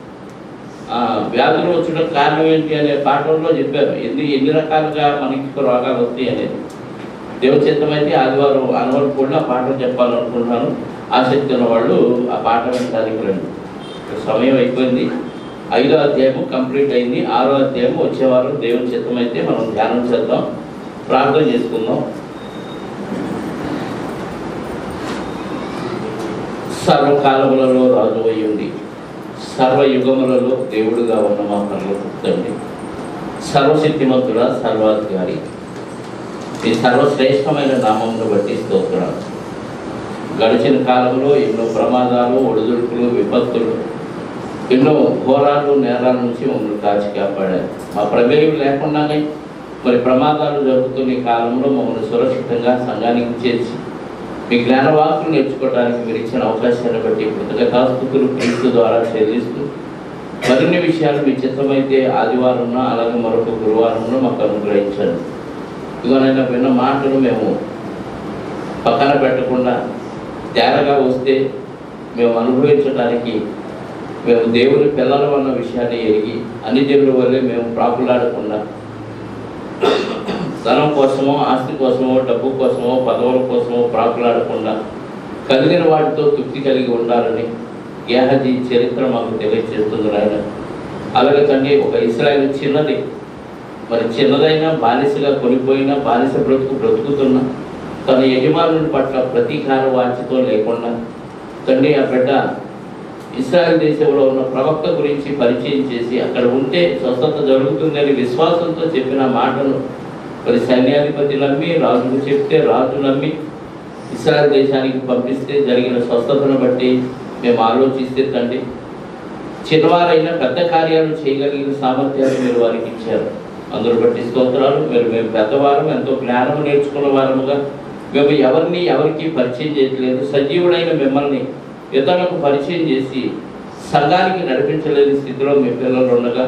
వ్యాధులు వచ్చడం కారణం ఏంటి అనే పాఠంలో చెప్పారు, ఎన్ని రకాలుగా మనకి రోగాలు వస్తాయి అనేది. దేవుని చిత్తమైతే ఆదివారం అనవరం కూడా పాఠం చెప్పాలనుకుంటున్నాను. ఆసక్తి ఉన్న వాళ్ళు ఆ పాఠం వినడానికి రండి. సమయం అయిపోయింది. 5వ అధ్యాయము కంప్లీట్ అయింది. 6వ అధ్యాయము వచ్చేవారం దేవుని చిత్తమైతే మనం ధ్యానం చేద్దాం, ప్రార్థన చేసుకుందాం. సర్వకాలములలో రాజు అయ్యుండి సర్వయుగములలో దేవుడుగా ఉన్న మా పరలోక తండ్రి, సర్వశక్తిమంతుడా, సర్వాధికారి, ఈ సర్వశ్రేష్టమైన నామమును బట్టి స్తోత్రాలు. గడిచిన కాలంలో ఎన్నో ప్రమాదాలు, ఒడిదుడుకులు, విపత్తులు, ఎన్నో ఘోరాలు, నేరాల నుంచి మమ్మల్ని కాచి కాపాడారు. మా ప్రమేయం లేకుండానే మరి ప్రమాదాలు జరుగుతున్న ఈ కాలంలో మమ్మల్ని సురక్షితంగా సంఘానికి చేర్చి మీ జ్ఞానవాకులు నేర్చుకోవడానికి మీరు ఇచ్చిన అవకాశాన్ని బట్టి కృతజ్ఞతాస్తుతులు క్రీస్తు ద్వారా చెల్లిస్తూ మరిన్ని విషయాలు మీ చిత్తమైతే ఆదివారంలో అలాగే మరొక గురువారంలో మాకు అనుగ్రహించండి. ఇదిగోనైనా విన్న మాటలు మేము పక్కన పెట్టకుండా తేరగా వస్తే మేము అనుభవించడానికి మేము దేవుని పిల్లలు అన్న విషయాన్ని ఎరిగి అన్ని జనుల వల్లే మేము ప్రాకులాడకుండా ధనం కోసమో, ఆస్తి కోసమో, డబ్బు కోసమో, పదవుల కోసమో ప్రాకులాడకుండా కలిగిన వాటితో తృప్తి కలిగి ఉండాలని గేహజీ చరిత్ర మాకు తెలియజేస్తుంది ఆయన. అలాగే తండ్రి, ఒక ఇశ్రాయేలు చిన్నది, మరి చిన్నదైనా బానిసగా కొనిపోయినా బానిస బ్రతుకుతున్నా తన యజమానుని పట్ల ప్రతీకార వాంఛతో లేకుండా తండ్రి ఆ బిడ్డ ఇశ్రాయేల్ దేశంలో ఉన్న ప్రవక్త గురించి పరిచయం చేసి అక్కడ ఉంటే స్వస్థత జరుగుతుందని విశ్వాసంతో చెప్పిన మాటను మరి సైన్యాధిపతి నమ్మి, రాజుకు చెప్తే రాజు నమ్మి ఇశ్రాయేల్ దేశానికి పంపిస్తే జరిగిన స్వస్థతను బట్టి మేము ఆలోచిస్తే తండ్రి, చిన్నవారైనా పెద్ద కార్యాలు చేయగలిగిన సామర్థ్యాన్ని మీరు వారికి ఇచ్చారు. అందరూ బట్టి స్తోత్రాలు. మేము పెద్దవారం, ఎంతో జ్ఞానం నేర్చుకున్న వారముగా మేము ఎవరికి పరిచయం చేయట్లేదు. సజీవుడైన మిమ్మల్ని ఇతరులకు పరిచయం చేసి సంఘానికి నడిపించలేని స్థితిలో మీ పిల్లలు ఉండగా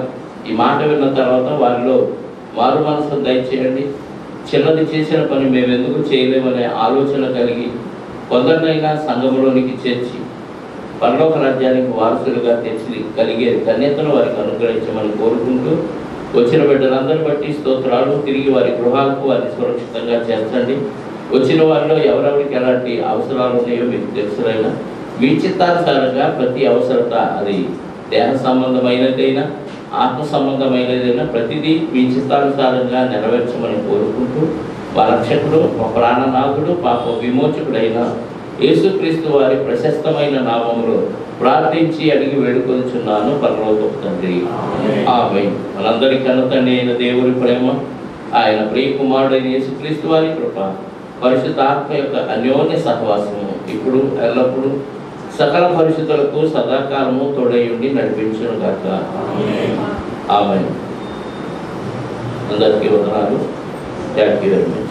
ఈ మాట విన్న తర్వాత వారిలో మారు మనసు దయచేయండి. చిన్నది చేసిన పని మేము ఎందుకు చేయలేమనే ఆలోచన కలిగి కొందరినైనా సంఘంలోనికి చేర్చి పరలోక రాజ్యానికి వారసులుగా తెచ్చి కలిగే ధన్యతను వారికి అనుగ్రహించమని కోరుకుంటూ వచ్చిన బిడ్డలందరిని బట్టి స్తోత్రాలు. తిరిగి వారి గృహాలకు వారిని సురక్షితంగా చేర్చండి. వచ్చిన వారిలో ఎవరెవరికి ఎలాంటి అవసరాలు ఉన్నాయో మీకు తెలుసులైనా మీ చిత్తానుసారంగా ప్రతి అవసరత, అది దేహ సంబంధమైనదైనా ఆత్మ సంబంధమైనదైనా ప్రతిదీ మీ చిత్తానుసారంగా నెరవేర్చమని కోరుకుంటూ మా రక్షకుడు, మా ప్రాణనాథుడు, పాప విమోచకుడైన యేసుక్రీస్తు వారి ప్రశస్తమైన నామములో ప్రార్థించి అడిగి వేడుకొంచున్నాను పరలోకపు తండ్రి. ఆమేన్. మనందరి కన్న తండ్రి అయిన దేవుని ప్రేమ, ఆయన ప్రియ కుమారుడైన యేసుక్రీస్తు వారి కృప, పరిశుద్ధాత్మ యొక్క అన్యోన్య సహవాసము ఇప్పుడు ఎల్లప్పుడూ సకల పరిశుద్ధులకు సదాకాలము తోడయుండి నడిపించును గాక. ఆమేన్. అందరికీ వందనాలు. Thank you very much.